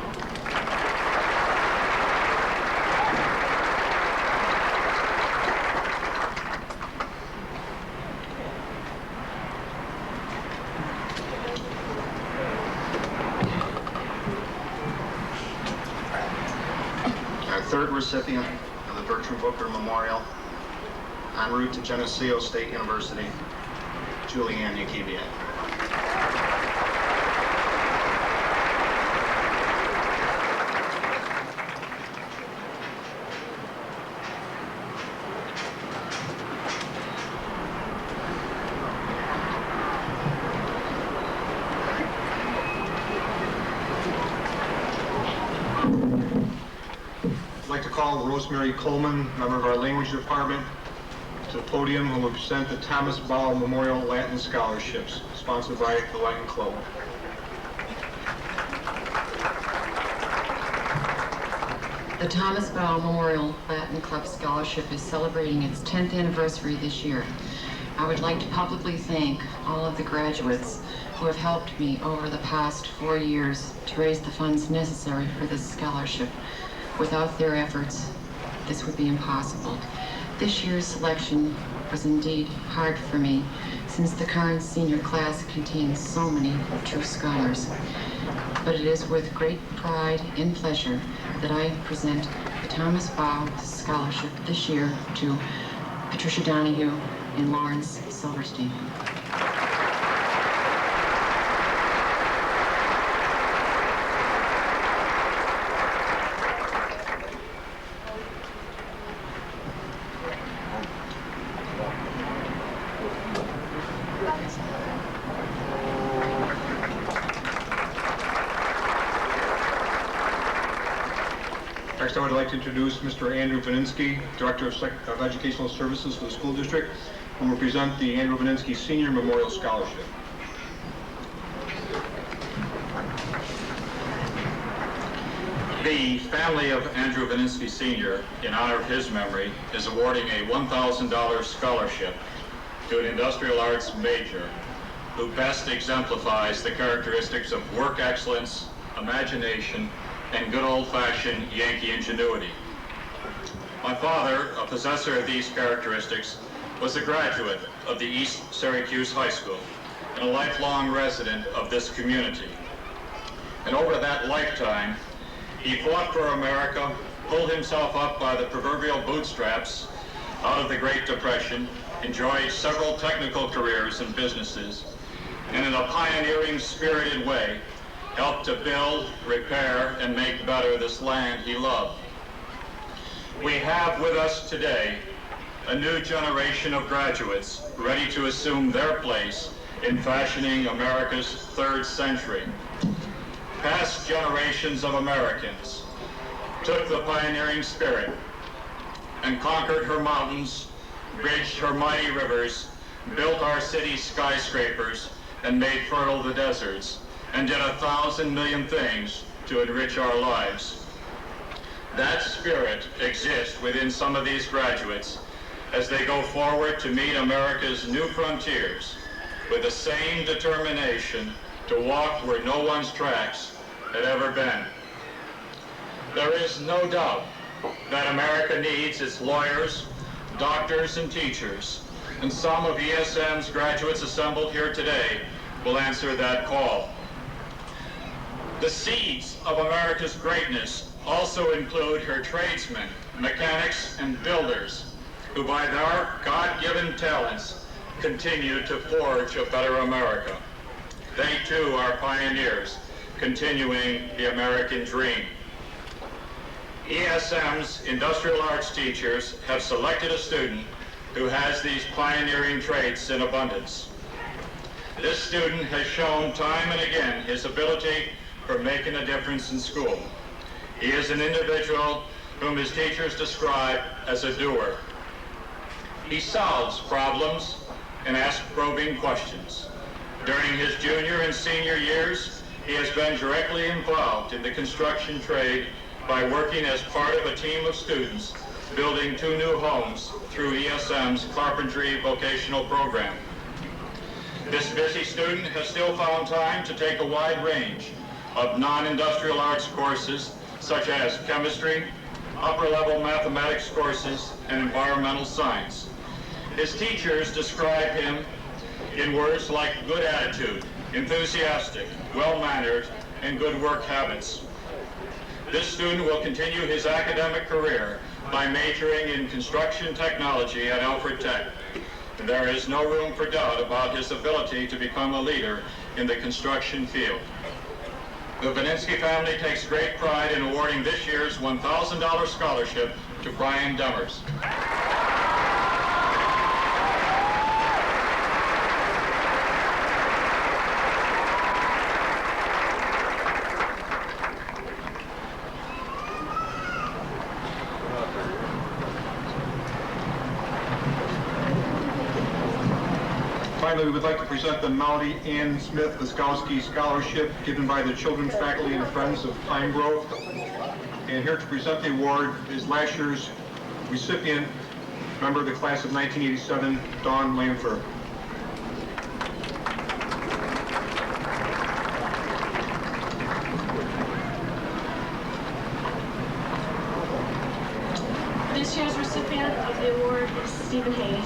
Third recipient of the Bertram Booker Memorial, en route to Geneseo State University, Julianne Yakibiak. I'd like to call Rosemary Coleman, member of our language department, to the podium, who will present the Thomas Bowell Memorial Latin Scholarships, sponsored by the Latin Club. The Thomas Bowell Memorial Latin Club Scholarship is celebrating its 10th anniversary this year. I would like to publicly thank all of the graduates who have helped me over the past 4 years to raise the funds necessary for this scholarship. Without their efforts, this would be impossible. This year's selection was indeed hard for me, since the current senior class contains so many true scholars. But it is with great pride and pleasure that I present the Thomas Bow Scholarship this year to Patricia Donahue and Lawrence Silverstein. Next, I would like to introduce Mr. Andrew Vaninsky, Director of Educational Services for the school district, who will present the Andrew Vaninsky Senior Memorial Scholarship. The family of Andrew Vaninsky Sr., in honor of his memory, is awarding a $1,000 scholarship to an industrial arts major who best exemplifies the characteristics of work excellence, imagination, and good old-fashioned Yankee ingenuity. My father, a possessor of these characteristics, was a graduate of the East Syracuse High School and a lifelong resident of this community. And over that lifetime, he fought for America, pulled himself up by the proverbial bootstraps out of the Great Depression, enjoyed several technical careers and businesses, and in a pioneering, spirited way, helped to build, repair, and make better this land he loved. We have with us today a new generation of graduates ready to assume their place in fashioning America's third century. Past generations of Americans took the pioneering spirit and conquered her mountains, bridged her mighty rivers, built our city's skyscrapers, and made fertile the deserts, and did 1,000 million things to enrich our lives. That spirit exists within some of these graduates as they go forward to meet America's new frontiers with the same determination to walk where no one's tracks had ever been. There is no doubt that America needs its lawyers, doctors, and teachers, and some of ESM's graduates assembled here today will answer that call. The seeds of America's greatness also include her tradesmen, mechanics, and builders, who by their God-given talents continue to forge a better America. They too are pioneers, continuing the American dream. ESM's industrial arts teachers have selected a student who has these pioneering traits in abundance. This student has shown time and again his ability for making a difference in school. He is an individual whom his teachers describe as a doer. He solves problems and asks probing questions. During his junior and senior years, he has been directly involved in the construction trade by working as part of a team of students building 2 new homes through ESM's carpentry vocational program. This busy student has still found time to take a wide range of non-industrial arts courses such as chemistry, upper-level mathematics courses, and environmental science. His teachers describe him in words like good attitude, enthusiastic, well-mannered, and good work habits. This student will continue his academic career by majoring in construction technology at Alfred Tech. There is no room for doubt about his ability to become a leader in the construction field. The Vaninsky family takes great pride in awarding this year's $1,000 scholarship to Brian Demers. Finally, we would like to present the Melody Ann Smith Wiskowski Scholarship given by the Children's Faculty and Friends of Pine Grove. And here to present the award is last year's recipient, member of the class of 1987, Dawn Lanfer. This year's recipient of the award is Stephen Hayes.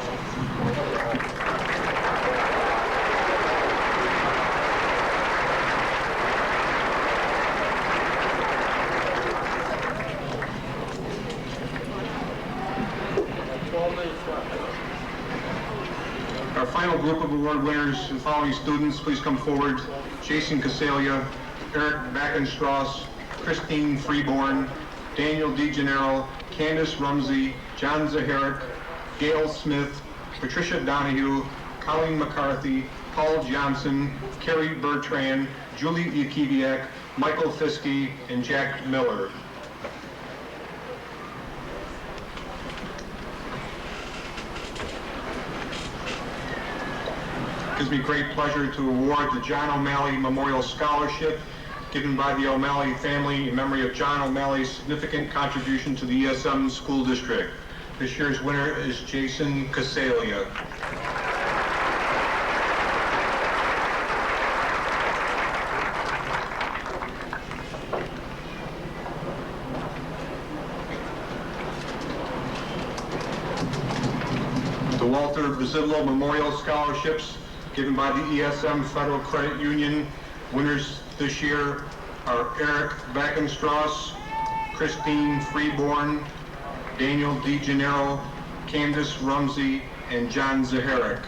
Our final group of award winners, the following students, please come forward. Jason Casalia, Eric Backenstrass, Christine Freeborn, Daniel DeGennaro, Candace Rumsey, John Zaharik, Gail Smith, Patricia Donahue, Colleen McCarthy, Paul Johnson, Kerry Bertrand, Julie Yakiviak, Michael Fiske, and Jack Miller. It gives me great pleasure to award the John O'Malley Memorial Scholarship given by the O'Malley family in memory of John O'Malley's significant contribution to the ESM school district. This year's winner is Jason Casalia. The Walter Basillo Memorial Scholarships given by the ESM Federal Credit Union. Winners this year are Eric Backenstrass, Christine Freeborn, Daniel DeGennaro, Candace Rumsey, and John Zaharik.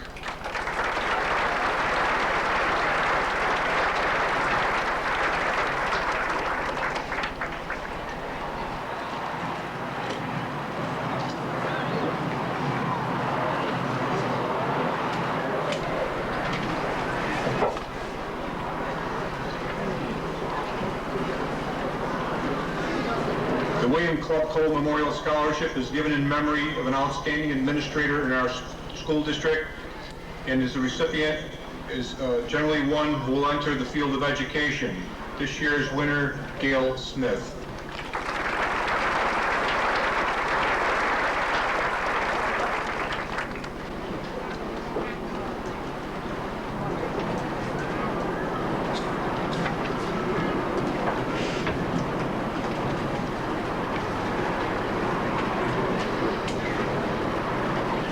The William Clark Cole Memorial Scholarship is given in memory of an outstanding administrator in our school district, and as the recipient is generally one who will enter the field of education. This year's winner, Gail Smith.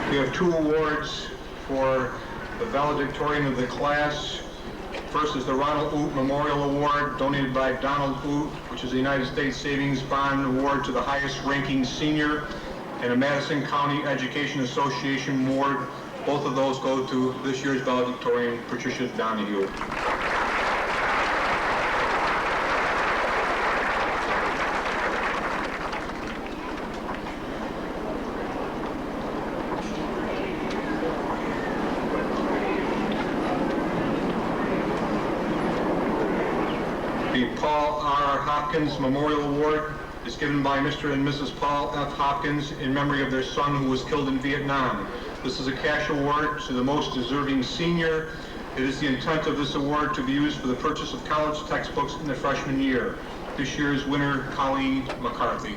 We have two awards for the valedictorian of the class. First is the Ronald Oot Memorial Award, donated by Donald Oot, which is the United States Savings Bond Award to the highest ranking senior, and a Madison County Education Association Award. Both of those go to this year's valedictorian, Patricia Donahue. The Paul R. Hopkins Memorial Award is given by Mr. and Mrs. Paul F. Hopkins in memory of their son who was killed in Vietnam. This is a cash award to the most deserving senior. It is the intent of this award to be used for the purchase of college textbooks in the freshman year. This year's winner, Colleen McCarthy.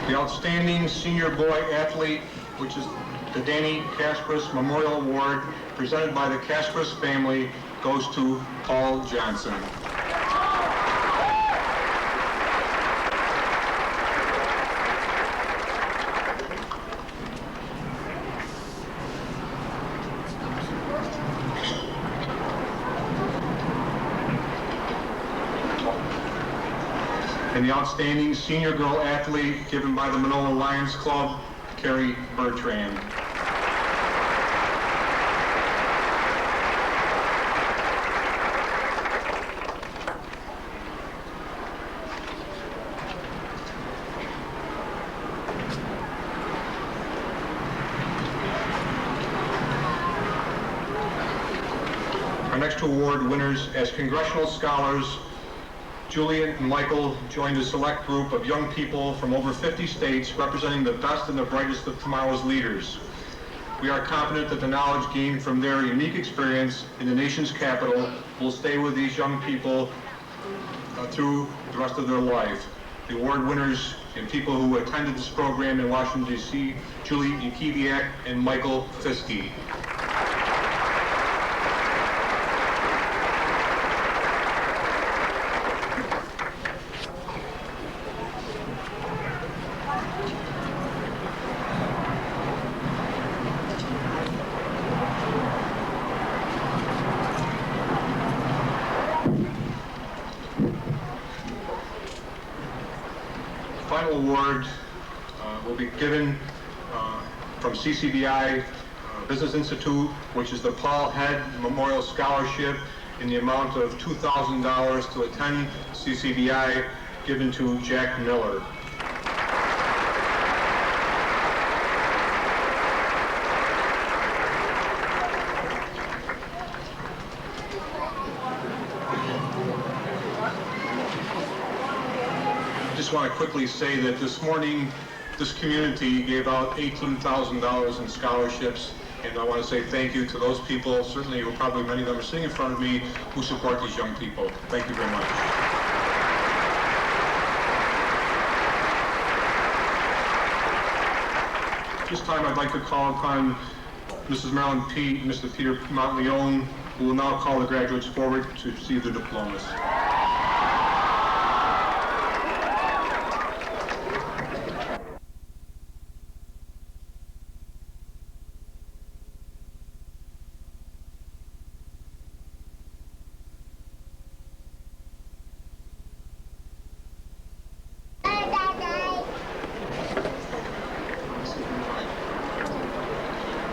The Outstanding Senior Boy Athlete, which is the Danny Casperas Memorial Award, presented by the Casperas family, goes to Paul Johnson. And the Outstanding Senior Girl Athlete given by the Manola Lions Club, Carrie Bertrand. Our next two award winners as Congressional Scholars Julian and Michael joined a select group of young people from over 50 states representing the best and the brightest of tomorrow's leaders. We are confident that the knowledge gained from their unique experience in the nation's capital will stay with these young people through the rest of their life. The award winners and people who attended this program in Washington, D.C., Julie Yakiviak and Michael Fiske. Final award will be given from CCBI Business Institute, which is the Paul Head Memorial Scholarship in the amount of $2,000 to attend CCBI, given to Jack Miller. I just want to quickly say that this morning, this community gave out $18,000 in scholarships, and I want to say thank you to those people, certainly who probably many of them are sitting in front of me, who support these young people. Thank you very much. This time I'd like to call upon Mrs. Marilyn Pete and Mr. Peter Montleone, who will now call the graduates forward to receive their diplomas.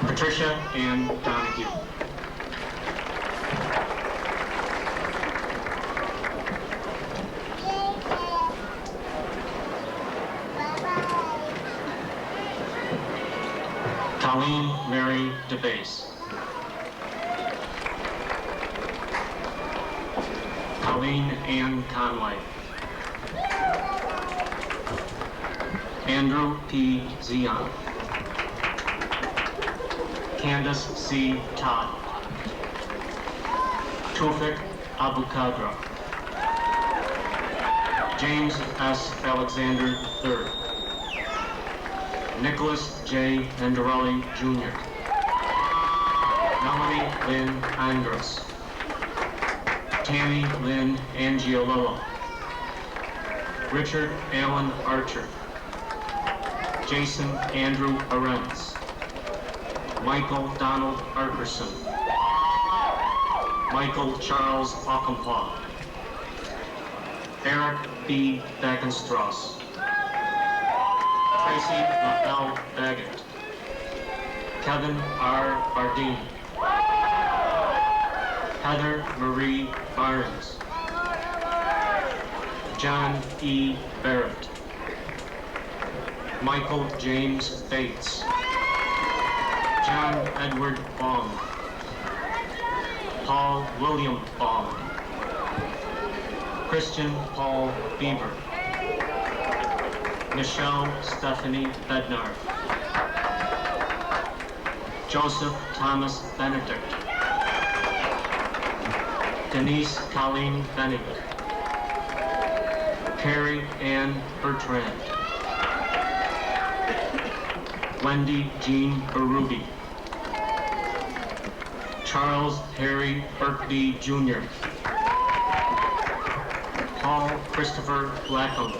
Patricia Ann Donahue. Colleen Mary DeBase. Colleen Ann Conway. Andrew P. Zion. Candace C. Todd. Tufik Abukadra. James S. Alexander III. Nicholas J. Mandarelli Jr. Melanie Lynn Andrus. Tammy Lynn Angiolillo. Richard Allen Archer. Jason Andrew Arentz. Michael Donald Arkerson. Michael Charles Ockenpaw. Eric B. Beckenstrass. Tracy L. Baggett. Kevin R. Bardini. Heather Marie Barnes. John E. Barrett. Michael James Bates. John Edward Baum. Paul William Baum. Christian Paul Bieber. Michelle Stephanie Bednar. Joseph Thomas Benedict. Denise Colleen Benning. Carrie Ann Bertrand. Wendy Jean Berube. Charles Harry Burkby Jr. Paul Christopher Blackham.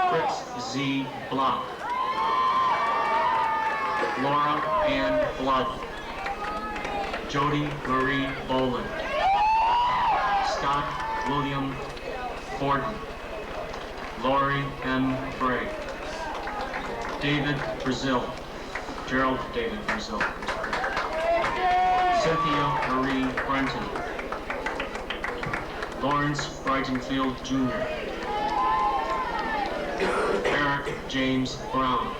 Fritz Z. Block. Laura Ann Blood. Jody Marie Boland. Scott William Borden. Lori M. Bray. David Brazil. Gerald David Brazil. Cynthia Marie Brenton. Lawrence Brightonfield Jr. Eric James Brown.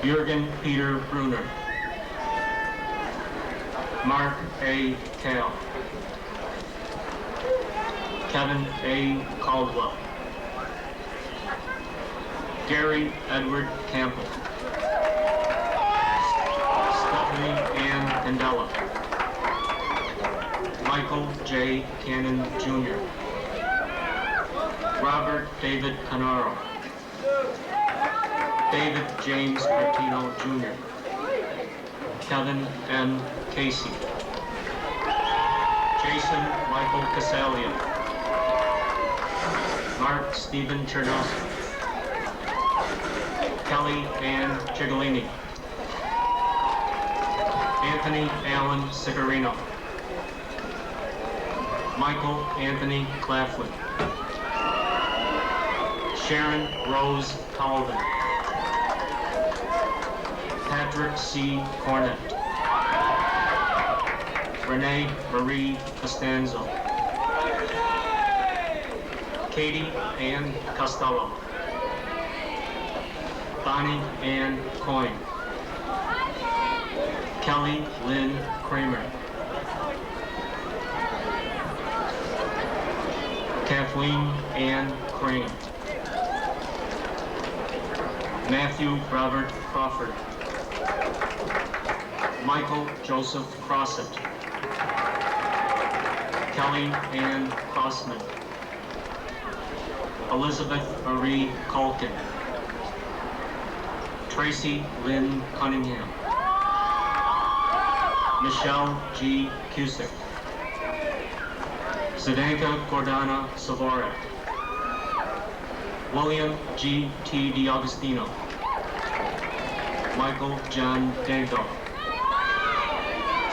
Jürgen Peter Bruner. Mark A. Kale. Kevin A. Caldwell. Gary Edward Campbell. Stephanie Ann Candela. Michael J. Cannon, Jr. Robert David Canaro. David James Martino, Jr. Kevin M. Casey. Jason Michael Casalia. Mark Stephen Chernowski. Kelly Ann Cigolini. Anthony Allen Sigarino. Michael Anthony Claflin. Sharon Rose Colvin. Patrick C. Cornett. Renee Marie Costanzo. Katie Ann Costello. Bonnie Ann Coyne. Kelly Lynn Kramer. Kathleen Ann Crane. Matthew Robert Crawford. Michael Joseph Crossett. Kelly Ann Crossman. Elizabeth Marie Culkin. Tracy Lynn Cunningham. Michelle G. Cusick. Zdenka Gordana Savorak. William G. T. DiAugustino. Michael John Danko.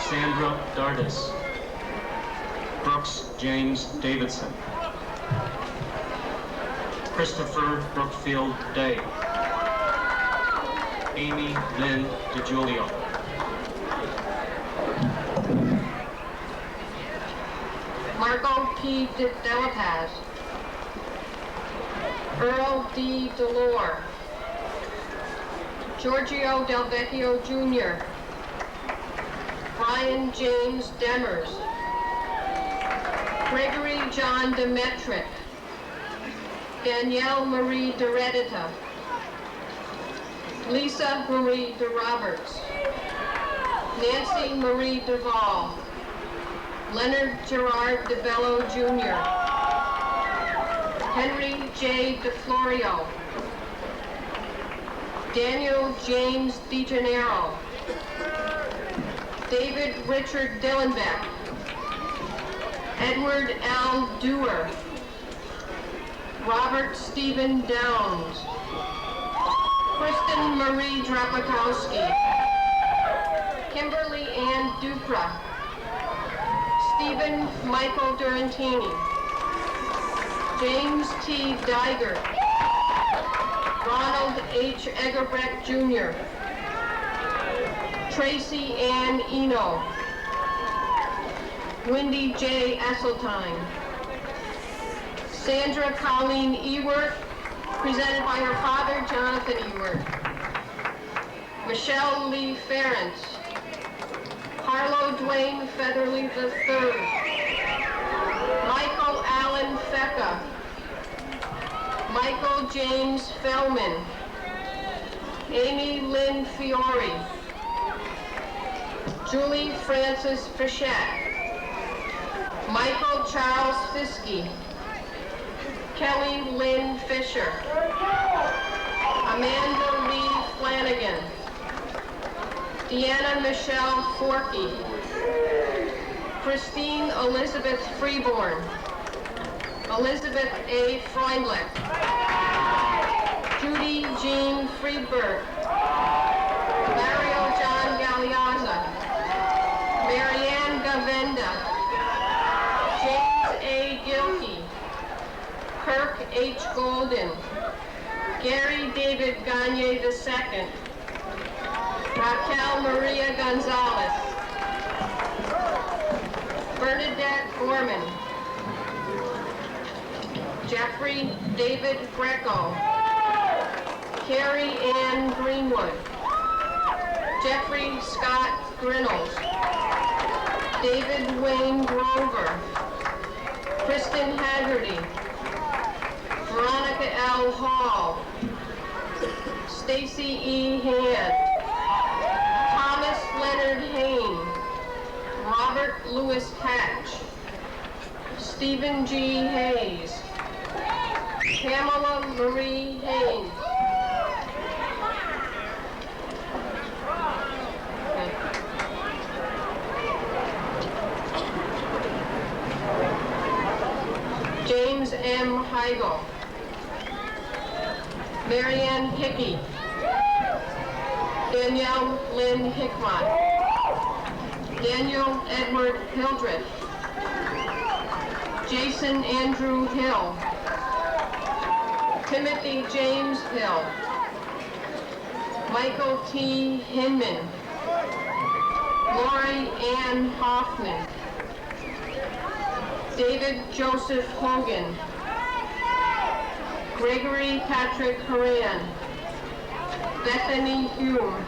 Sandra Dardis. Brooks James Davidson. Christopher Brookfield Day. Amy Lynn DiGiulio. Marco P. Della Paz. Earl D. Delore. Giorgio Del Vecchio Jr. Brian James Demers. Gregory John Demetric. Danielle Marie DeRedita. Lisa Marie DeRoberts. Nancy Marie Duvall. Leonard Gerard DeBello Jr. Henry J. DeFlorio. Daniel James DeGennaro. David Richard Dillenbeck. Edward L. Dewar. Robert Stephen Downs. Kristen Marie Drapakowski. Kimberly Ann Dupra. Stephen Michael Durantini. James T. Diger. Ronald H. Egerbrecht Jr. Tracy Ann Eno. Wendy J. Esseltine. Sandra Colleen Ewert, presented by her father, Jonathan Ewert. Michelle Lee Ferentz. Harlow Dwayne Featherly III. Michael Allen Fecka. Michael James Fellman. Amy Lynn Fiore. Julie Frances Fischette. Michael Charles Fiske. Kelly Lynn Fisher. Amanda Lee Flanagan. Deanna Michelle Forkey. Christine Elizabeth Freeborn. Elizabeth A. Freundlich. Judy Jean Friedberg. Mario John Galeazza. Marianne Gavenda. James A. Gilkey. Kirk H. Golden. Gary David Gagne II. Raquel Maria Gonzalez. Bernadette Gorman. Jeffrey David Greco. Carrie Ann Greenwood. Jeffrey Scott Grinnells. David Wayne Grover. Kristen Haggerty, Veronica L. Hall, Stacy E. Hand, Thomas Leonard Hain, Robert Louis Hatch, Stephen G. Hayes, Pamela Marie Haynes, James M. Heigl, Marianne Hickey, Danielle Lynn Hickman, Daniel Edward Hildreth, Jason Andrew Hill, Timothy James Hill, Michael T. Hinman, Lori Ann Hoffman, David Joseph Hogan, Gregory Patrick Horan, Bethany Hume,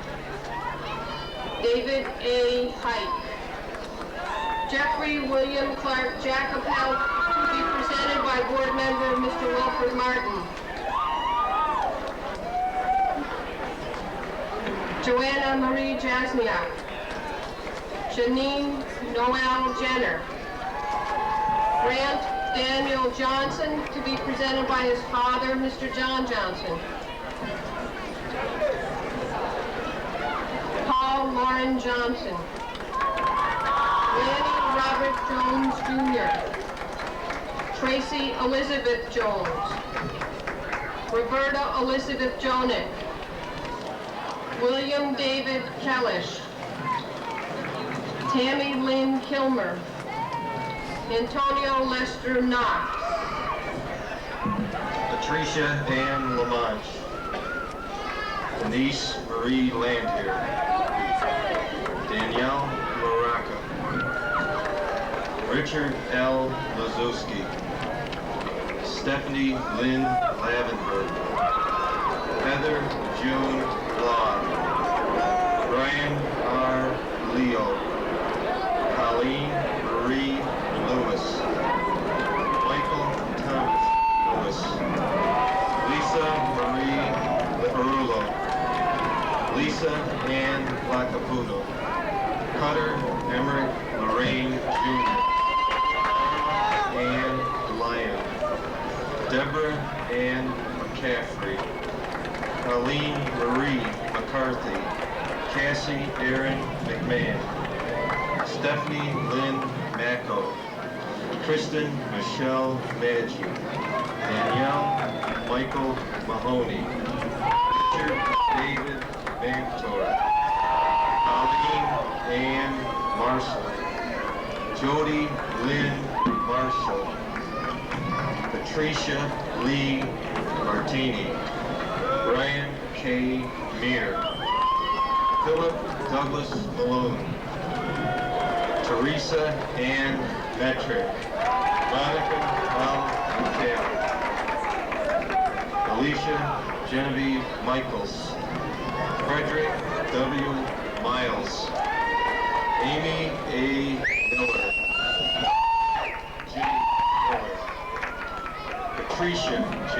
David A. Hike, Jeffrey William Clark Jacobel, to be presented by board member Mr. Wilford Martin. Joanna Marie Jasniak, Janine Noel Jenner, Grant Daniel Johnson, to be presented by his father, Mr. John Johnson. Paul Lauren Johnson, Lanny Robert Jones Jr., Tracy Elizabeth Jones, Roberta Elizabeth Jonick, William David Kellish, Tammy Lynn Kilmer, Antonio Lester Knox, Patricia Ann Lamonche, Denise Marie Landhier, Danielle Maraca, Richard L. Lazowski, Stephanie Lynn Lavenberg, Heather June Law, Brian R. Leo, Colleen Marie Lewis, Michael Thomas Lewis, Lisa Marie Leperulo, Lisa Ann Lacaputo, Cutter Emmerich Lorraine Jr., Ann Lyon, Deborah Ann McCaffrey, Colleen Marie McCarthy, Cassie Aaron McMahon, Stephanie Lynn Macko, Kristen Michelle Maggi, Danielle Michael Mahoney, Richard David Vantor, Colleen Ann Marshall, Jody Lynn Marshall, Patricia Lee Martini, Brian K. Meir, Philip Douglas Malone, Teresa Ann Metrick, Monica L. McCall, Alicia Genevieve Michaels, Frederick W. Miles, Amy A. Miller, G. Miller, Patricia J.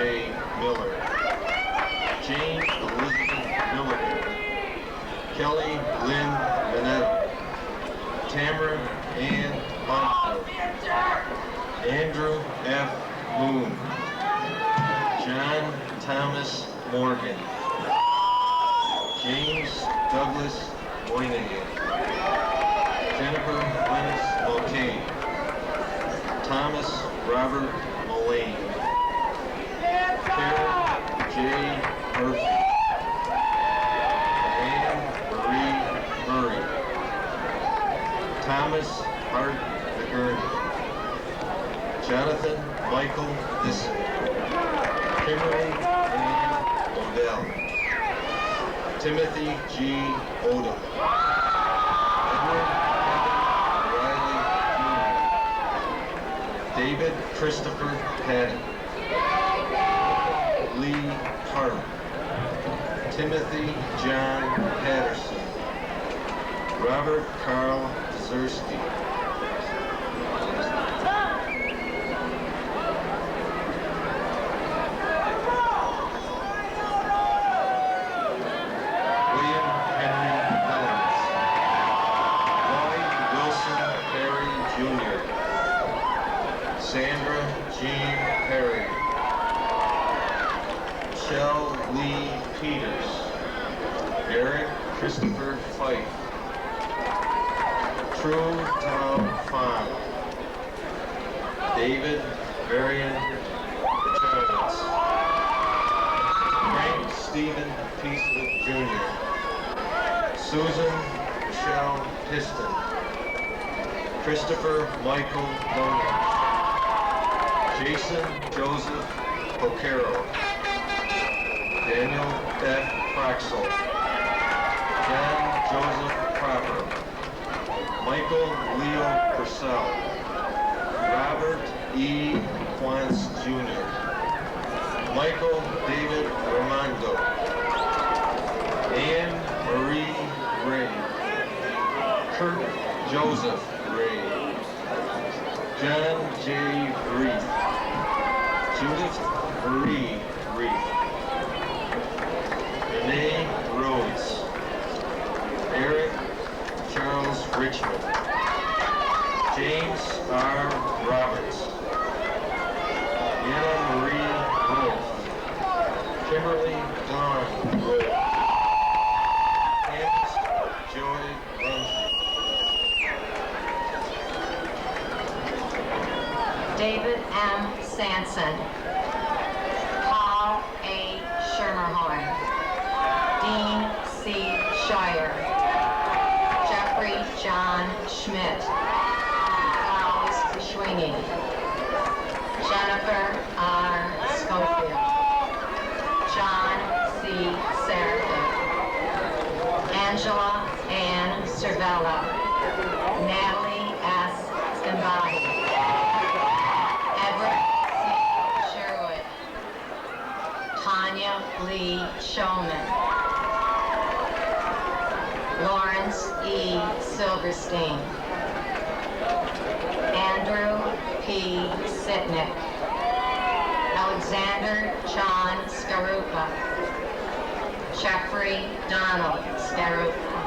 Miller, Jane Elizabeth Miller, Kelly Lynn Minetta, Tamara Ann Monfort, Andrew F. Moon, John Thomas Morgan, James Douglas Moynihan, Jennifer Lennis Mulcahy, Thomas Robert Mullane, Karen J. Murphy, Anne Marie Murray, Thomas Hart McGurney, Jonathan Michael Nissen, Kimberly Ann Odell, Timothy G. Odom, Edward Riley Jr., David Christopher Paddock, Lee Hart, Timothy John Patterson, Robert Carl Zersky, Eric Christopher Fife. True Tom Fon. David Marion Charles. Frank Stephen Peasley Jr. Susan Michelle Piston. Christopher Michael Loner. Jason Joseph Pocaro. Daniel F. Fraxel. John Joseph Cropper. Michael Leo Purcell. Robert E. Quantz Jr. Michael David Ramondo. Anne Marie Ray. Kurt Joseph Ray. John J. Reith. Judith Marie Reith. Renee Rhodes. Eric Charles Richmond. James R. Roberts. Anna Marie Wolf. Kimberly Dawn Wolf. Candace Joy Rumsey. David M. Sanson. Paul A. Schermerhorn. Dean C. Scheuer. Jeffrey John Schmidt. Klaus Schwinging. Jennifer R. Schofield. John C. Serafin. Angela Ann Cervella. Natalie S. Stimbati. Edward C. Sherwood. Tanya Lee Showman. Lawrence E. Silverstein. Andrew P. Sitnick. Alexander John Skarupa. Jeffrey Donald Skarupa.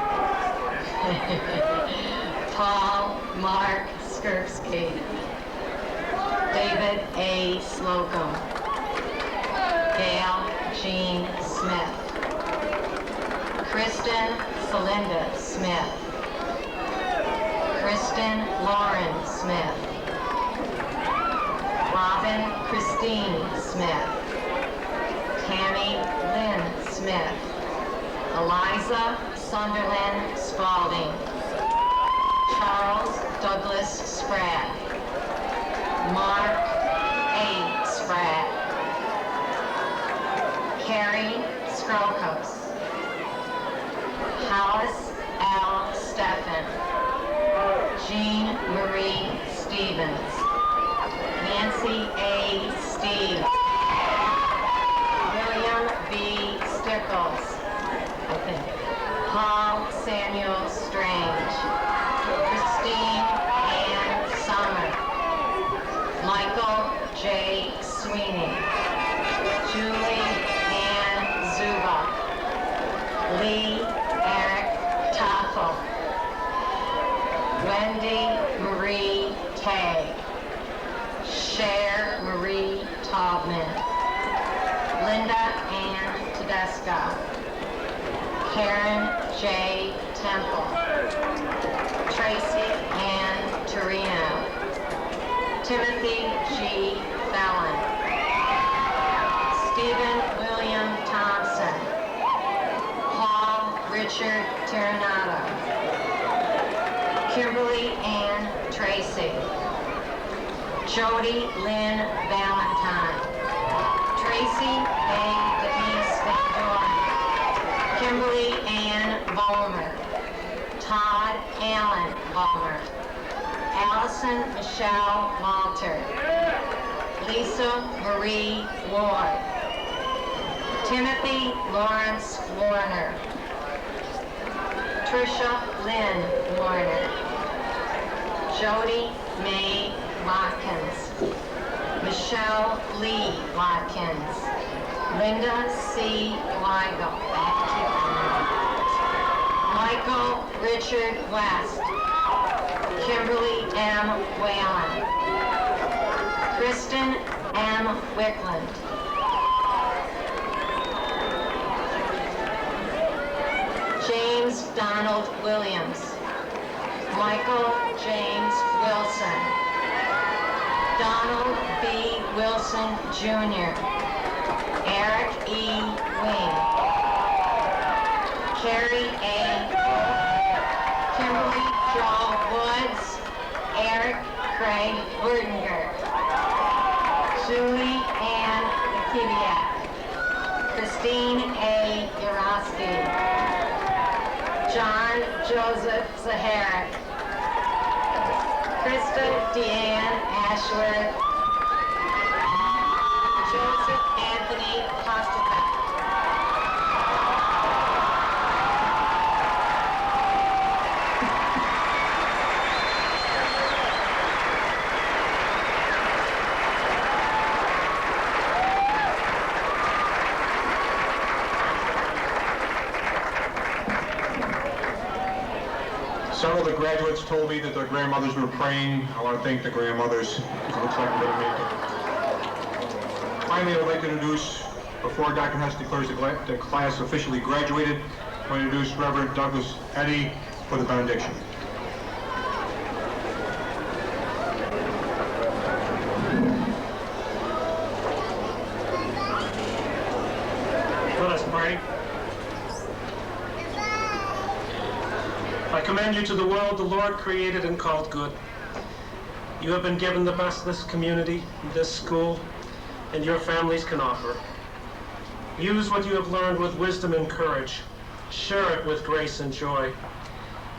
Paul Mark Skursky. David A. Slocum. Gail Jean Smith. Kristen Celinda Smith. Kristen Lauren Smith. Robin Christine Smith. Tammy Lynn Smith. Eliza Sunderland Spalding. Charles Douglas Spratt. Mark A. Spratt. Carrie Skrokos. Hollis L. Steffen. Jean Marie Stevens. Nancy A. Steve. William B. Stickles, I think. Paul Samuel Strange. Christine Ann Summer. Michael J. Sweeney. Julie Ann Zuba. Lee Eric Toffel. Wendy Marie Tay. Cher Marie Taubman. Linda Ann Tedesca. Karen J. Temple. Tracy Ann Torino. Timothy G. Fallon. Stephen William Thompson. Paul Richard Terminato. Kimberly Ann Tracy. Jody Lynn Valentine. Tracy A. Denise Van Dorn. Kimberly Ann Vollmer. Todd Allen Vollmer. Allison Michelle Walter. Lisa Marie Ward. Timothy Lawrence Warner. Trisha Lynn Warner. Jody May Watkins. Michelle Lee Watkins. Linda C. Weigel. Michael Richard West. Kimberly M. Whalen. Kristen M. Wickland. Donald Williams. Michael James Wilson. Donald B. Wilson, Jr. Eric E. Wing. Carrie A. Kimberly Joel Woods. Eric Craig Burdinger. Julie Ann Kiviak. Christine A. Urosky. John Joseph Zaharik. Krista Deanne Ashworth. Joseph Anthony Kostica. Several of the graduates told me that their grandmothers were praying. I want to thank the grandmothers. It looks like we're going to make it. Finally, I would like to introduce, before Dr. Hess declares the class officially graduated, I want to introduce Reverend Douglas Eddy for the benediction. Let us pray. I commend you to the world the Lord created and called good. You have been given the best this community, this school, and your families can offer. Use what you have learned with wisdom and courage. Share it with grace and joy.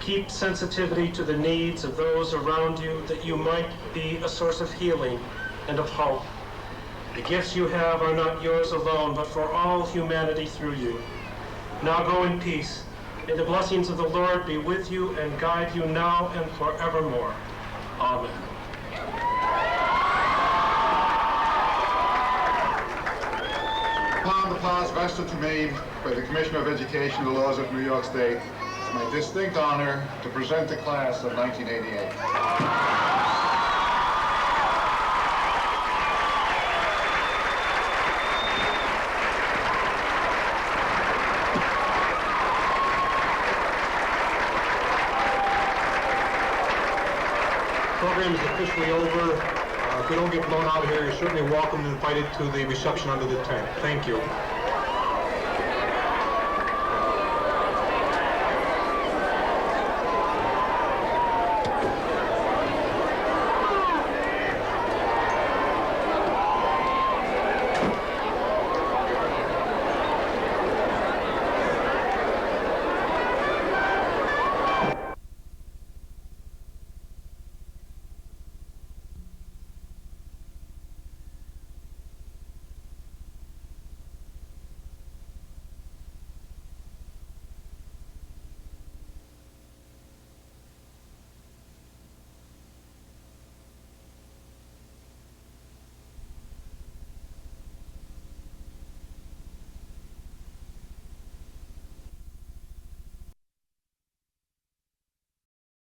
Keep sensitivity to the needs of those around you, that you might be a source of healing and of hope. The gifts you have are not yours alone, but for all humanity through you. Now go in peace. May the blessings of the Lord be with you and guide you now and forevermore. Amen. Upon the applause vested to me by the Commissioner of Education and the Laws of New York State, it's my distinct honor to present the class of 1988. Program is officially over. If we don't get blown out of here, you're certainly welcome and invited to the reception under the tent. Thank you.